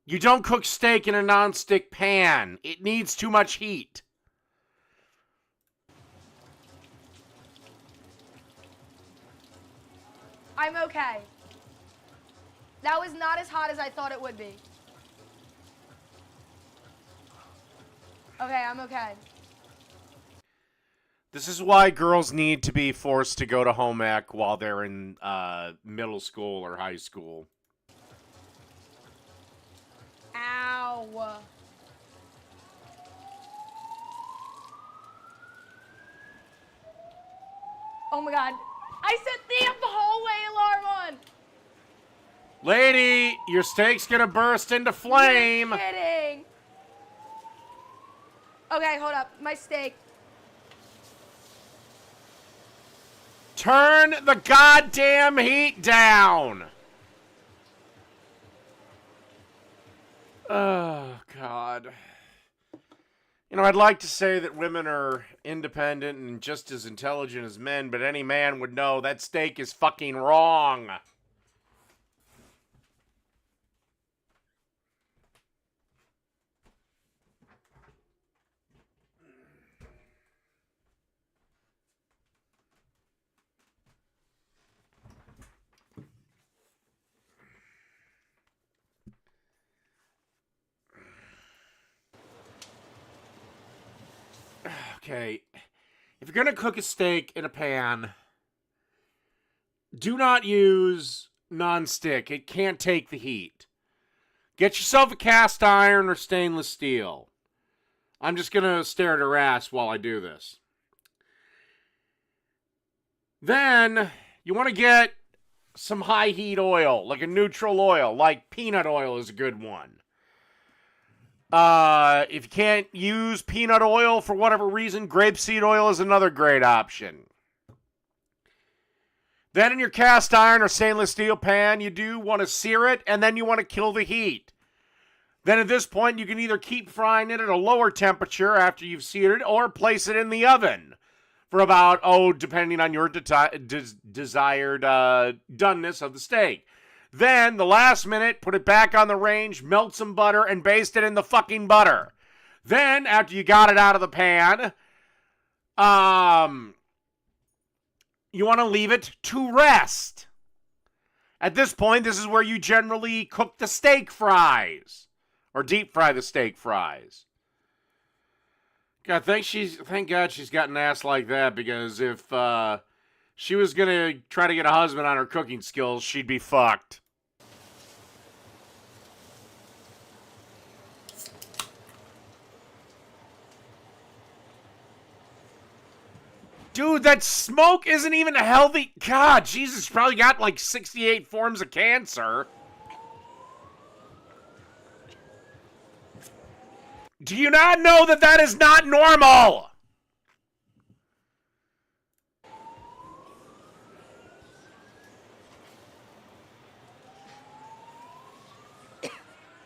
you don't cook steak in a nonstick pan. It needs too much heat. I'm okay. That was not as hot as I thought it would be. Okay, I'm okay. This is why girls need to be forced to go to home ec while they're in middle school or high school. Ow. Oh my God. I set the hallway alarm on. Lady, your steak's gonna burst into flame. You're kidding. Okay, hold up. My steak. Turn the goddamn heat down. Oh, God. You know, I'd like to say that women are independent and just as intelligent as men, but any man would know that steak is fucking wrong. Okay, if you're going to cook a steak in a pan, do not use non-stick. It can't take the heat. Get yourself a cast iron or stainless steel. I'm just going to stare at her ass while I do this. Then, you want to get some high heat oil, like a neutral oil, like peanut oil is a good one. If you can't use peanut oil for whatever reason, grapeseed oil is another great option. Then in your cast iron or stainless steel pan, you do want to sear it, and then you want to kill the heat. Then at this point, you can either keep frying it at a lower temperature after you've seared it, or place it in the oven for about, depending on your desired doneness of the steak. Then, the last minute, put it back on the range, melt some butter, and baste it in the fucking butter. Then, after you got it out of the pan, you want to leave it to rest. At this point, this is where you generally cook the steak fries, or deep fry the steak fries. God, thank God she's got an ass like that, because if she was going to try to get a husband on her cooking skills, she'd be fucked. Dude, that smoke isn't even healthy. God, Jesus, probably got like 68 forms of cancer. Do you not know that that is not normal?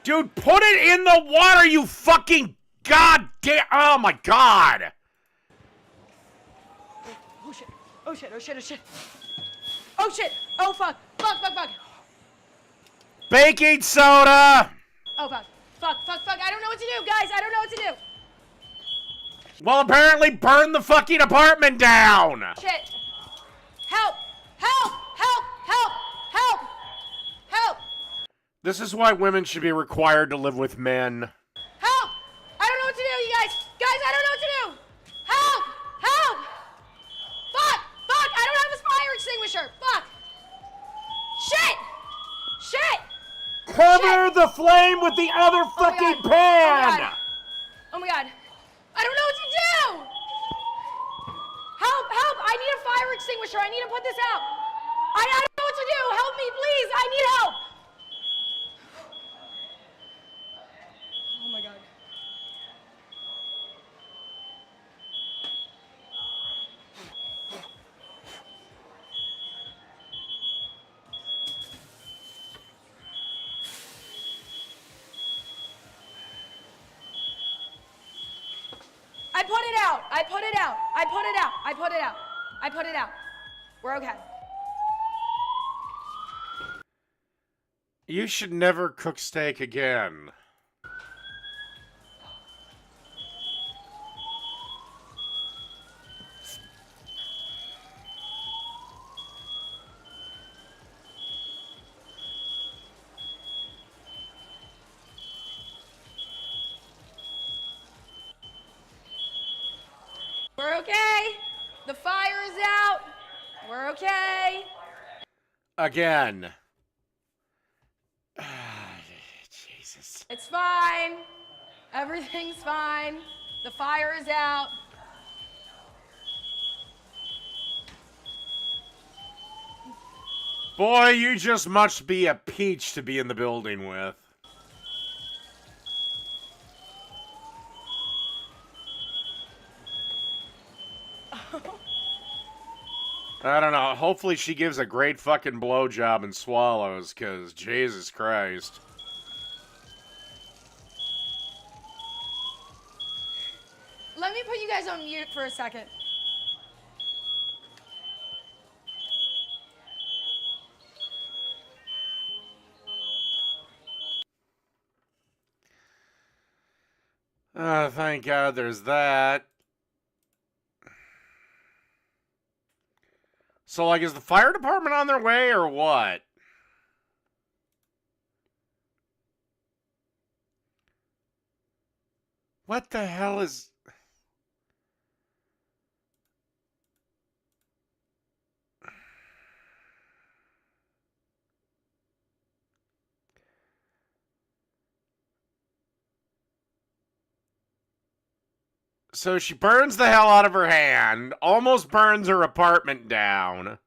Dude, put it in the water, you fucking goddamn. Oh my God. Oh shit. Oh shit. Oh shit. Oh shit. Oh shit. Oh fuck. Fuck. Fuck. Fuck. Baking soda. Oh fuck. Fuck. Fuck. Fuck. I don't know what to do, guys. I don't know what to do. Well, apparently burn the fucking apartment down. Shit. Help. Help. Help. Help. Help. Help. This is why women should be required to live with men. Help. I don't know what to do, you guys. Guys, I don't know what to do. Help. Help. Fuck! Fuck! I don't have a fire extinguisher! Fuck! Shit! Shit! Cover the flame with the other fucking pan! Oh my God. I don't know what to do! Help! Help! I need a fire extinguisher! I need to put this out! I don't know what to do! Help me, please! I need help! Oh my God. I put it out. I put it out. I put it out. I put it out. I put it out. We're okay. You should never cook steak again. We're okay. The fire is out. We're okay. Again. Jesus. It's fine. Everything's fine. The fire is out. Boy, you just must be a peach to be in the building with. I don't know. Hopefully she gives a great fucking blowjob and swallows, because Jesus Christ. Let me put you guys on mute for a second. Thank God there's that. So, like, is the fire department on their way, or what? What the hell is... So she burns the hell out of her hand, almost burns her apartment down.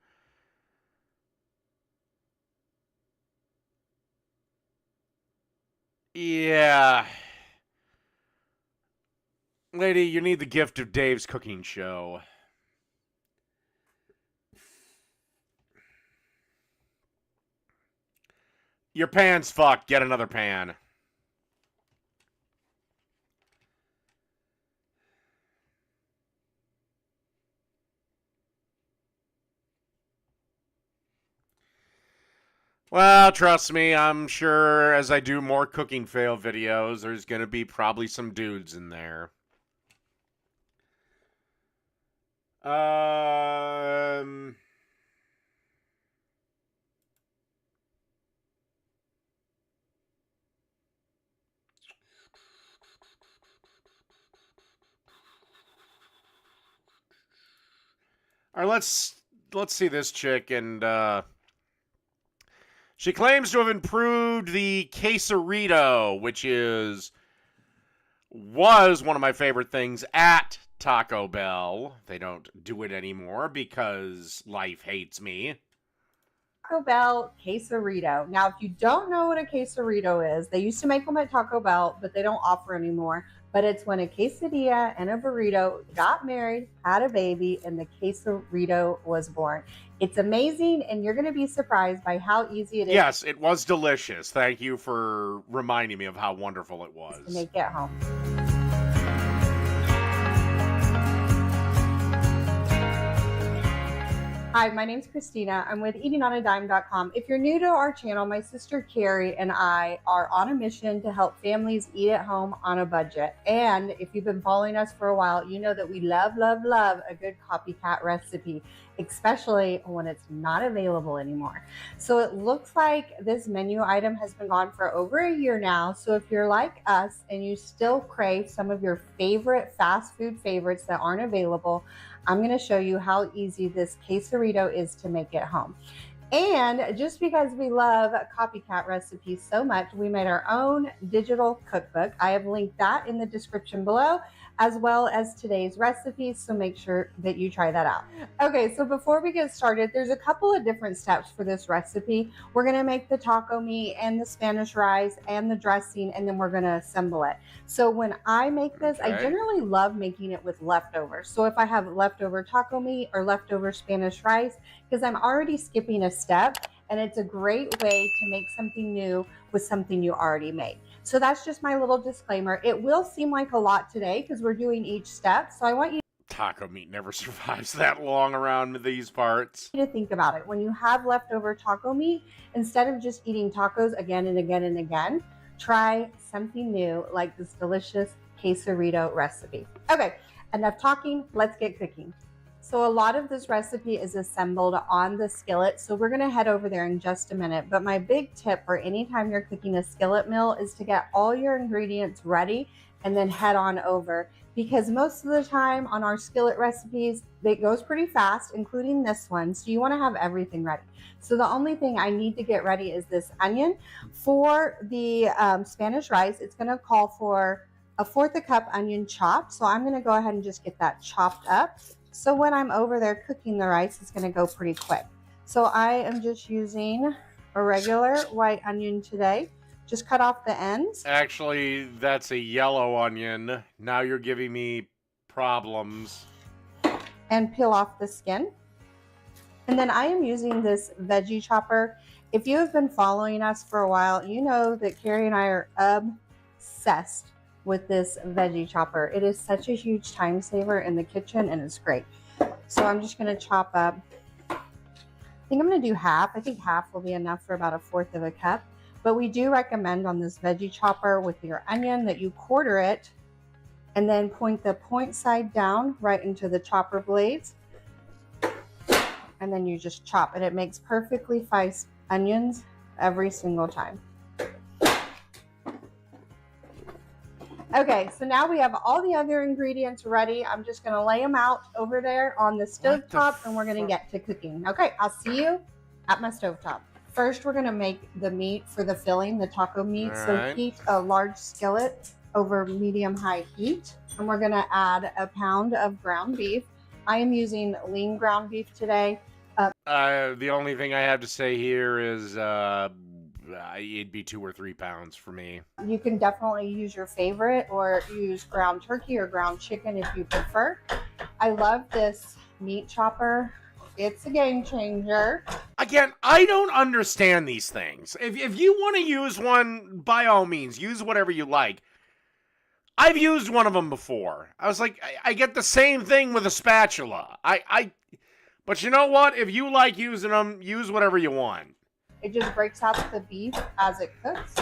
Yeah. Lady, you need the gift of Dave's cooking show. Your pan's fucked. Get another pan. Well, trust me, I'm sure as I do more cooking fail videos, there's going to be probably some dudes in there. All right, let's see this chick, and she claims to have improved the quesarito, which was one of my favorite things at Taco Bell. They don't do it anymore because life hates me. Taco Bell quesarito. Now, if you don't know what a quesarito is, they used to make them at Taco Bell, but they don't offer anymore. But it's when a quesadilla and a burrito got married, had a baby, and the quesarito was born. It's amazing, and you're going to be surprised by how easy it is. Yes, it was delicious. Thank you for reminding me of how wonderful it was. To make it home. Hi, my name's Christina. I'm with eatingonadime.com. If you're new to our channel, my sister Carrie and I are on a mission to help families eat at home on a budget. And if you've been following us for a while, you know that we love, love, love a good copycat recipe, especially when it's not available anymore. So it looks like this menu item has been gone for over a year now. So if you're like us and you still crave some of your favorite fast food favorites that aren't available, I'm going to show you how easy this quesarito is to make at home. And just because we love copycat recipes so much, we made our own digital cookbook. I have linked that in the description below, as well as today's recipes, so make sure that you try that out. Okay, so before we get started, there's a couple of different steps for this recipe. We're gonna make the taco meat and the Spanish rice and the dressing, and then we're gonna assemble it. So when I make this, I generally love making it with leftovers. So if I have leftover taco meat or leftover Spanish rice, because I'm already skipping a step, and it's a great way to make something new with something you already made. So that's just my little disclaimer. It will seem like a lot today because we're doing each step. So I want you taco meat never survives that long around these parts. To think about it. When you have leftover taco meat, instead of just eating tacos again and again and again, try something new like this delicious quesarito recipe. Okay, enough talking, let's get cooking. So a lot of this recipe is assembled on the skillet, so we're gonna head over there in just a minute. But my big tip for anytime you're cooking a skillet meal is to get all your ingredients ready and then head on over. Because most of the time on our skillet recipes, it goes pretty fast, including this one. So you wanna have everything ready. So the only thing I need to get ready is this onion. For the Spanish rice, it's gonna call for 1/4 cup onion chopped. So I'm gonna go ahead and just get that chopped up. So when I'm over there cooking the rice, it's gonna go pretty quick. So I am just using a regular white onion today. Just cut off the ends. Actually, that's a yellow onion. Now you're giving me problems. And peel off the skin. And then I am using this veggie chopper. If you have been following us for a while, you know that Carrie and I are obsessed with this veggie chopper. It is such a huge time saver in the kitchen and it's great. So I'm just gonna chop up, I think I'm gonna do half. I think half will be enough for about 1/4 cup. But we do recommend on this veggie chopper with your onion that you quarter it and then point the point side down right into the chopper blades. And then you just chop it. It makes perfectly fine onions every single time. Okay, so now we have all the other ingredients ready. I'm just gonna lay them out over there on the stovetop and we're gonna get to cooking. Okay, I'll see you at my stovetop. First, we're gonna make the meat for the filling, the taco meat. So heat a large skillet over medium-high heat. And we're gonna add 1 pound of ground beef. I am using lean ground beef today. The only thing I have to say here is it'd be 2 or 3 pounds for me. You can definitely use your favorite or use ground turkey or ground chicken if you prefer. I love this meat chopper. It's a game changer. Again, I don't understand these things. If you want to use one, by all means, use whatever you like. I've used one of them before. I was like, I get the same thing with a spatula. But you know what? If you like using them, use whatever you want. It just breaks out the beef as it cooks.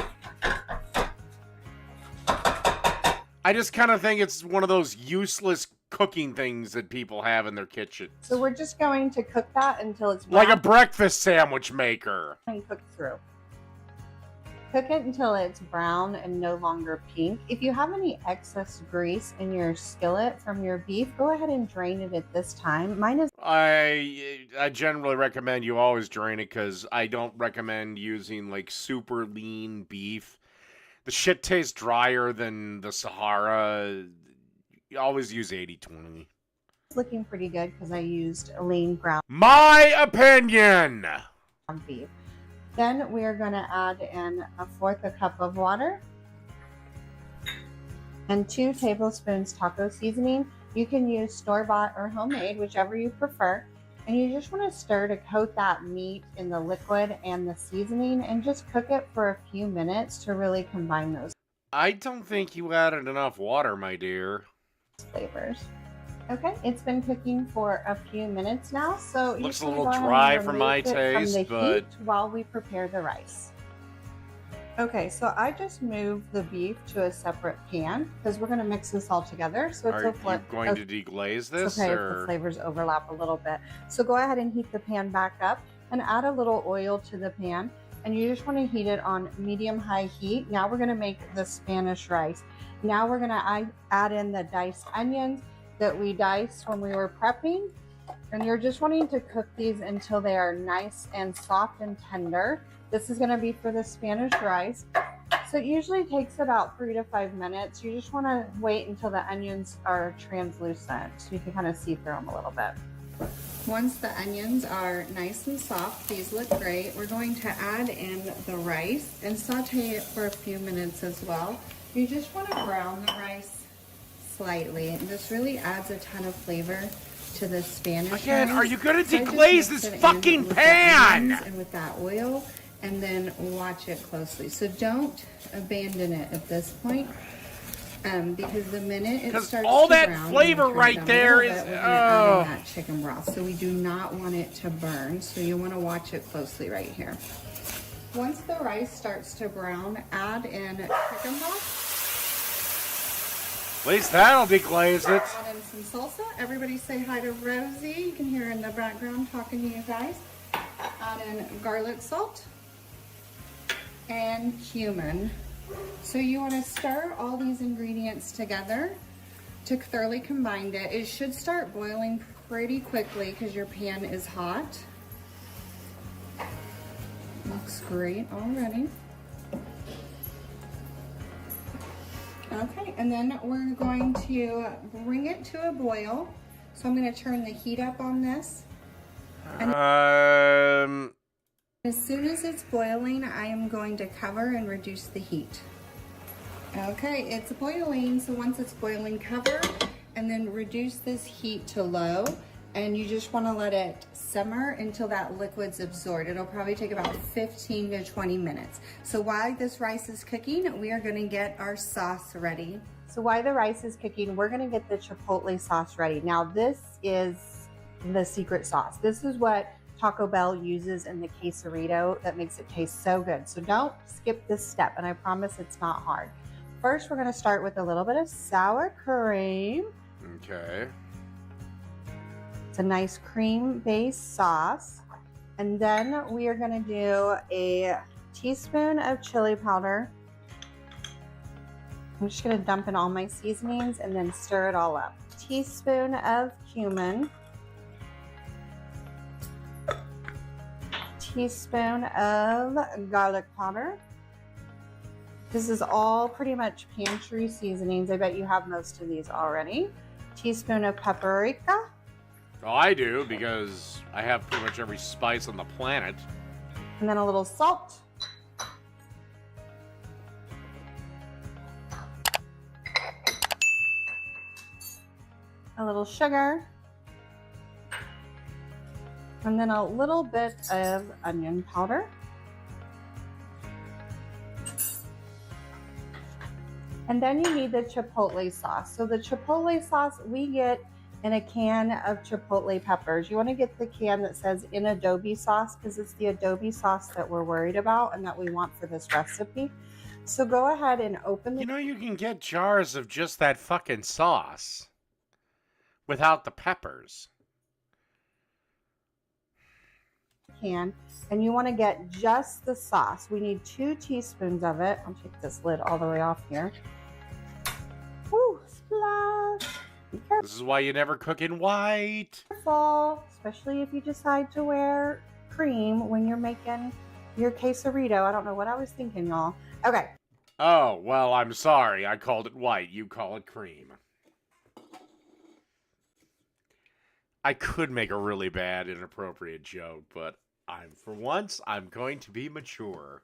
I just kind of think it's one of those useless cooking things that people have in their kitchen. So we're just going to cook that until it's brown. Like a breakfast sandwich maker. And cook through. Cook it until it's brown and no longer pink. If you have any excess grease in your skillet from your beef, go ahead and drain it at this time. Mine is... I generally recommend you always drain it because I don't recommend using like super lean beef. The shit tastes drier than the Sahara. You always use 80-20. It's looking pretty good because I used a lean ground. My opinion! Beef. Then we are going to add in 1/4 cup of water and 2 tablespoons taco seasoning. You can use store-bought or homemade, whichever you prefer. And you just want to stir to coat that meat in the liquid and the seasoning and just cook it for a few minutes to really combine those I don't think you added enough water, my dear. flavors. Okay, it's been cooking for a few minutes now, so Looks a you can little go ahead dry and for my remove it from taste, the but heat while we prepare the rice. Okay, so I just moved the beef to a separate pan because we're going to mix this all together. So it's are you going to deglaze this? Okay, or? if the flavors overlap a little bit. So go ahead and heat the pan back up and add a little oil to the pan. And you just want to heat it on medium-high heat. Now we're going to make the Spanish rice. Now we're going to add in the diced onions that we diced when we were prepping. And you're just wanting to cook these until they are nice and soft and tender. This is going to be for the Spanish rice. So it usually takes about 3 to 5 minutes. You just want to wait until the onions are translucent so you can kind of see through them a little bit. Once the onions are nice and soft, these look great, we're going to add in the rice and saute it for a few minutes as well. You just want to brown the rice slightly, and this really adds a ton of flavor to the Spanish rice. Again, are you going to deglaze this fucking pan? And with that oil, and then watch it closely. So don't abandon it at this point. Because the minute it starts all to that brown, flavor we're gonna turn right it down a there little is- bit, we're gonna add in that chicken broth. So we do not want it to burn. So you want to watch it closely right here. Once the rice starts to brown, add in chicken broth. At least that'll deglaze it. Add in some salsa. Everybody say hi to Rosie. You can hear her in the background talking to you guys. Add in garlic salt and cumin. So you want to stir all these ingredients together to thoroughly combine it. It should start boiling pretty quickly because your pan is hot. Looks great already. Okay, and then we're going to bring it to a boil. So I'm going to turn the heat up on this. And as soon as it's boiling, I am going to cover and reduce the heat. Okay, it's boiling, so once it's boiling, cover and then reduce this heat to low. And you just want to let it simmer until that liquid's absorbed. It'll probably take about 15 to 20 minutes. So while this rice is cooking, we are going to get our sauce ready. So while the rice is cooking, we're going to get the chipotle sauce ready. Now this is the secret sauce. This is what Taco Bell uses in the quesarito that makes it taste so good. So don't skip this step, and I promise it's not hard. First, we're going to start with a little bit of sour cream. Okay. It's a nice cream-based sauce. And then we are going to do a teaspoon of chili powder. I'm just going to dump in all my seasonings and then stir it all up. Teaspoon of cumin. Teaspoon of garlic powder. This is all pretty much pantry seasonings. I bet you have most of these already. Teaspoon of paprika. Oh, I do, because I have pretty much every spice on the planet. And then a little salt. A little sugar. And then a little bit of onion powder. And then you need the chipotle sauce. So the chipotle sauce we get in a can of chipotle peppers. You want to get the can that says in adobe sauce because it's the adobe sauce that we're worried about and that we want for this recipe. So go ahead and open the... You know, you can get jars of just that fucking sauce without the peppers. Can, and you want to get just the sauce. We need 2 teaspoons of it. I'll take this lid all the way off here. Woo, splash. Be careful. This is why you never cook in white. Especially if you decide to wear cream when you're making your quesarito. I don't know what I was thinking, y'all. Okay. Oh, well, I'm sorry. I called it white. You call it cream. I could make a really bad, inappropriate joke, but for once, I'm going to be mature.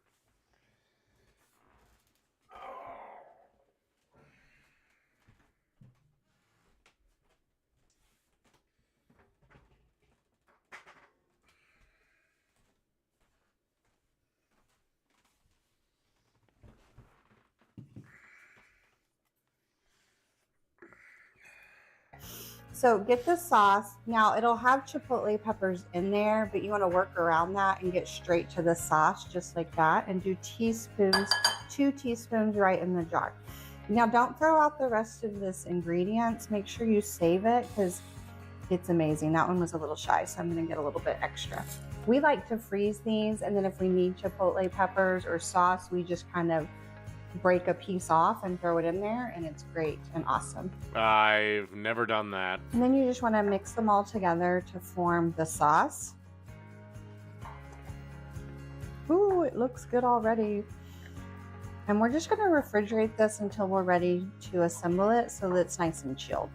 So get the sauce. Now it'll have chipotle peppers in there, but you want to work around that and get straight to the sauce just like that and do teaspoons, 2 teaspoons right in the jar. Now don't throw out the rest of this ingredients. Make sure you save it because it's amazing. That one was a little shy, so I'm going to get a little bit extra. We like to freeze these, and then if we need chipotle peppers or sauce, we just kind of break a piece off and throw it in there, and it's great and awesome. I've never done that. And then you just want to mix them all together to form the sauce. Ooh, it looks good already. And we're just going to refrigerate this until we're ready to assemble it so that it's nice and chilled.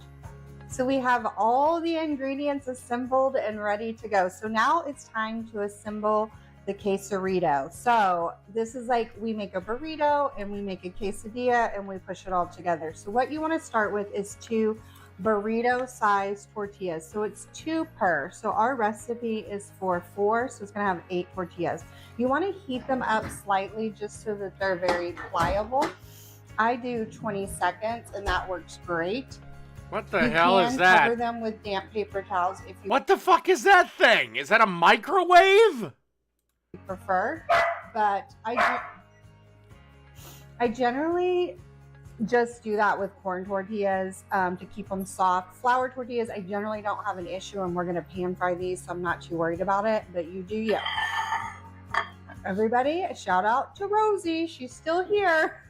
So we have all the ingredients assembled and ready to go. So now it's time to assemble the quesarito. So this is like we make a burrito and we make a quesadilla and we push it all together. So what you want to start with is 2 burrito sized tortillas. So it's 2 per. So our recipe is for 4, so it's going to have 8 tortillas. You want to heat them up slightly just so that they're very pliable. I do 20 seconds, and that works great. What the hell is You can that? cover them with damp paper towels if you What the fuck is that thing? Is that a microwave? prefer, but I generally just do that with corn tortillas to keep them soft. Flour tortillas, I generally don't have an issue, and we're going to pan fry these, so I'm not too worried about it, but you do you. Everybody, a shout out to Rosie. She's still here.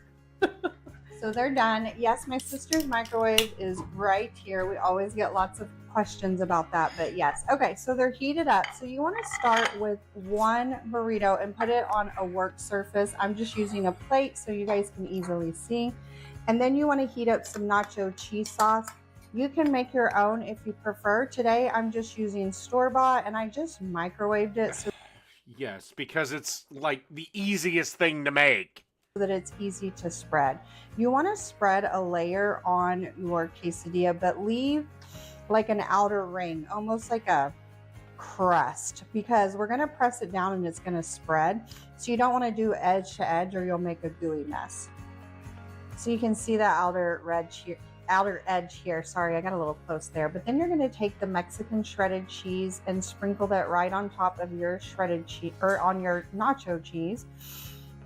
So they're done. Yes, my sister's microwave is right here. We always get lots of questions about that, but yes. Okay, so they're heated up. So you want to start with one burrito and put it on a work surface. I'm just using a plate so you guys can easily see. And then you want to heat up some nacho cheese sauce. You can make your own if you prefer. Today, I'm just using store-bought, and I just microwaved it so Yes, because it's like the easiest thing to make. that it's easy to spread. You want to spread a layer on your quesadilla, but leave like an outer ring, almost like a crust, because we're going to press it down and it's going to spread. So you don't want to do edge to edge or you'll make a gooey mess. So you can see the outer edge here. Sorry, I got a little close there. But then you're going to take the Mexican shredded cheese and sprinkle that right on top of your shredded cheese, or on your nacho cheese.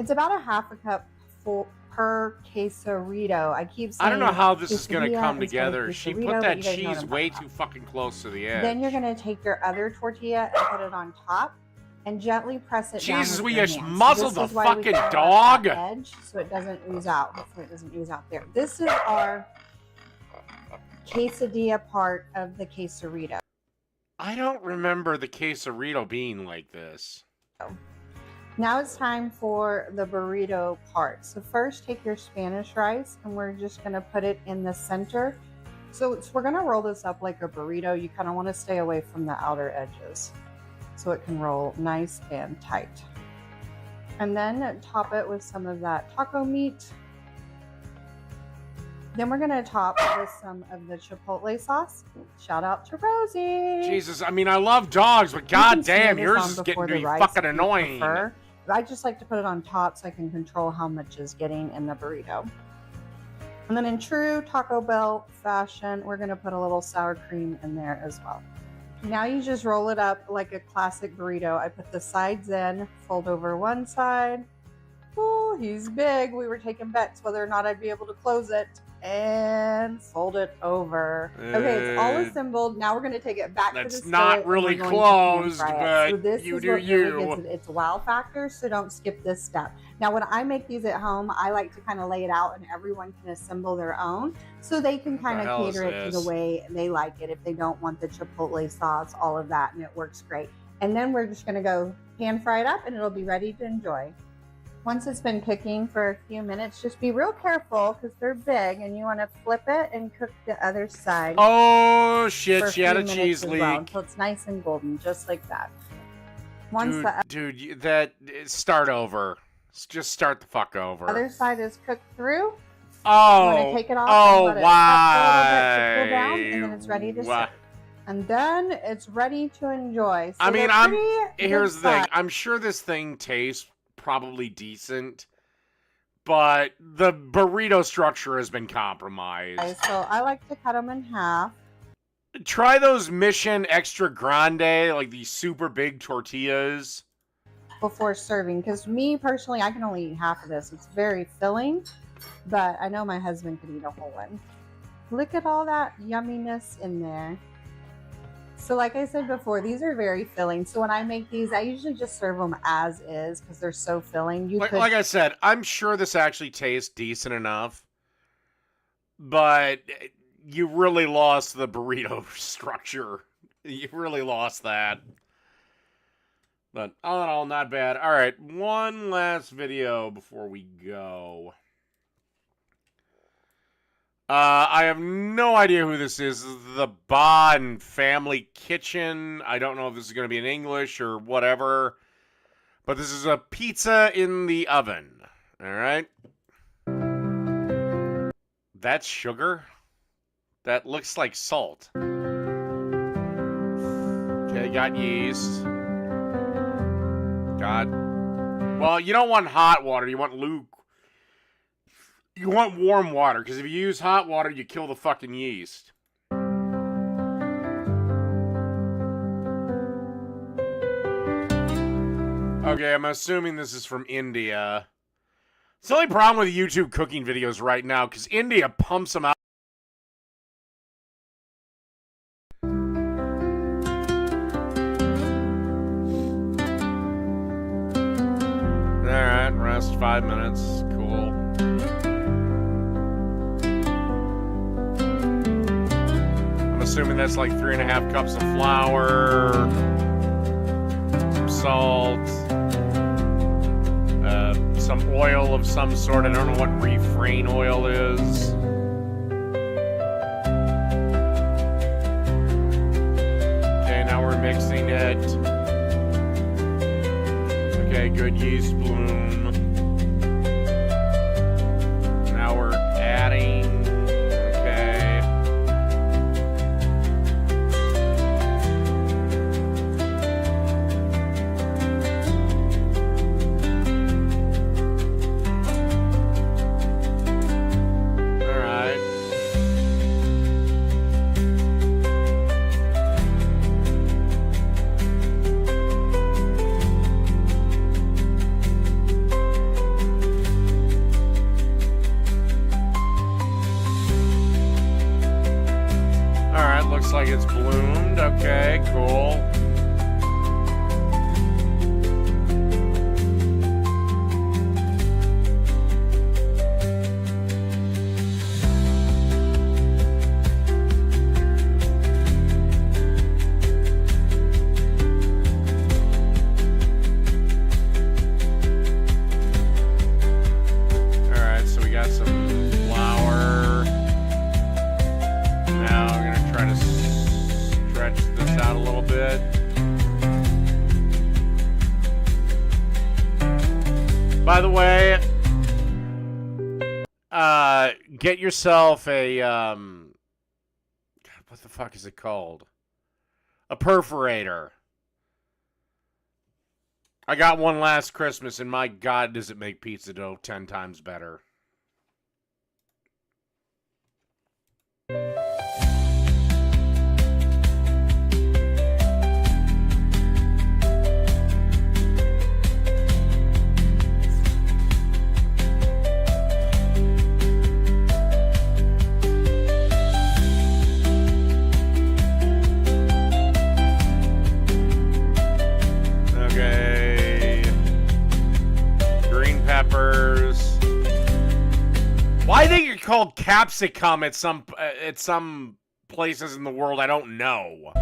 It's about a half a cup full per quesarito. I keep saying I don't know how this is going to come instead of together. She quesarito, put but that you guys know what cheese I'm way talking too fucking close to the edge. Then you're going to take your other tortilla and put it on top and gently press it down. Jesus, with we your just hands. muzzled This the is why we fucking cut off dog. that edge so it doesn't ooze out. Hopefully it doesn't ooze out there. This is our quesadilla part of the quesarito. I don't remember the quesarito being like this. Now it's time for the burrito part. So first take your Spanish rice and we're just going to put it in the center. So we're going to roll this up like a burrito. You kind of want to stay away from the outer edges so it can roll nice and tight. And then top it with some of that taco meat. Then we're going to top with some of the chipotle sauce. Shout out to Rosie. Jesus, I mean, I love dogs, but goddamn, yours is getting to be fucking annoying. I just like to put it on top so I can control how much is getting in the burrito. And then in true Taco Bell fashion, we're going to put a little sour cream in there as well. Now you just roll it up like a classic burrito. I put the sides in, fold over one side. Oh, he's big. We were taking bets whether or not I'd be able to close it. And fold it over. Okay, it's all assembled. Now we're going to take it back to the skillet. That's not really closed, but so this you is do what you. Really gives it its wow factor, so don't skip this step. Now, when I make these at home, I like to kind of lay it out and everyone can assemble their own so they can kind of cater it to the way they like it if they don't want the chipotle sauce, all of that, and it works great. And then we're just going to go pan fry it up and it'll be ready to enjoy. Once it's been cooking for a few minutes, just be real careful because they're big and you want to flip it and cook the other side. Oh, shit, she had a cheese leak. Well, until it's nice and golden, just like that. Dude, start over. Just start the fuck over. Other side is cooked through. Oh, you want to take it off oh, and let it why? to cool down, and then it's ready to serve. And then it's ready to enjoy. So I mean, here's the size. thing. I'm sure this thing tastes probably decent, but the burrito structure has been compromised. Okay, so I like to cut them in half. Try those Mission Extra Grande, like these super big tortillas. Before serving, because me personally, I can only eat half of this. It's very filling, but I know my husband could eat a whole one. Look at all that yumminess in there. So like I said before, these are very filling. So when I make these, I usually just serve them as is because they're so filling. Like I said, I'm sure this actually tastes decent enough, but you really lost the burrito structure. You really lost that. But all in all, not bad. All right, one last video before we go. I have no idea who this is. This is the Bon Family Kitchen. I don't know if this is going to be in English or whatever. But this is a pizza in the oven. All right. That's sugar. That looks like salt. Okay, got yeast. Got... Well, you don't want hot water. You want You want warm water, because if you use hot water, you kill the fucking yeast. Okay, I'm assuming this is from India. It's the only problem with YouTube cooking videos right now, because India pumps them out. Alright, rest 5 minutes. Cool. I'm assuming that's like 3.5 cups of flour, some salt, some oil of some sort. I don't know what refrain oil is. Okay, now we're mixing it. Okay, good yeast bloom. Now we're adding. Okay. All right. Looks like it's bloomed. Okay, cool. Alright, so we got some flour. Now I'm going to try to stretch this out a little bit. By the way, get yourself a, God, what the fuck is it called? A perforator. I got one last Christmas, and my God, does it make pizza dough 10 times better. Peppers. Why they get called capsicum at some places in the world, I don't know.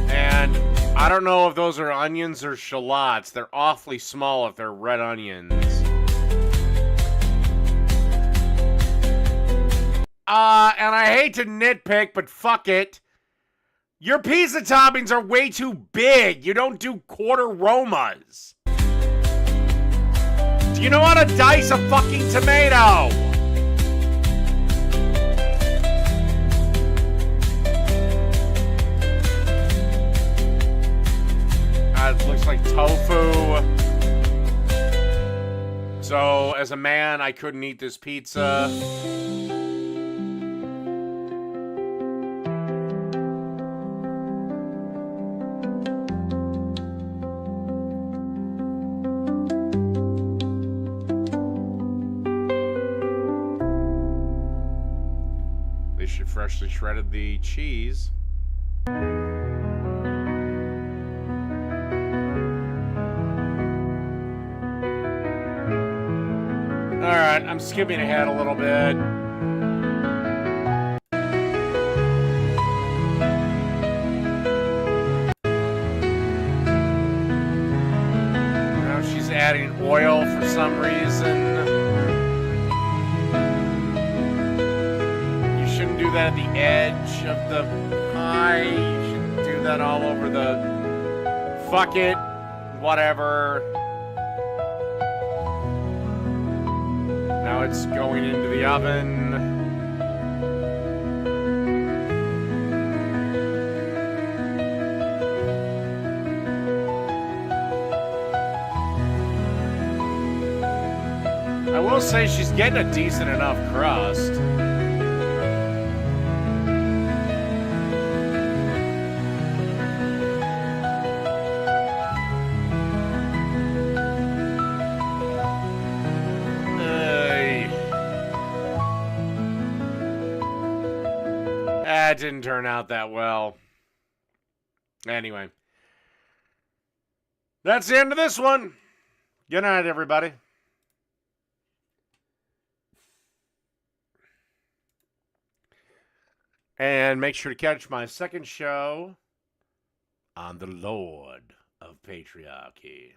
And I don't know if those are onions or shallots. They're awfully small if they're red onions. And I hate to nitpick, but fuck it. Your pizza toppings are way too big. You don't do quarter Romas. Do you know how to dice a fucking tomato? It looks like tofu. So, as a man, I couldn't eat this pizza. Freshly shredded the cheese. Alright, I'm skipping ahead a little bit. Now she's adding oil for some reason. Do that at the edge of the pie. You shouldn't do that all over the... Fuck it. Whatever. Now it's going into the oven. I will say she's getting a decent enough crust. That didn't turn out that well. Anyway. That's the end of this one. Good night, everybody. And make sure to catch my second show on the Lord of Patriarchy.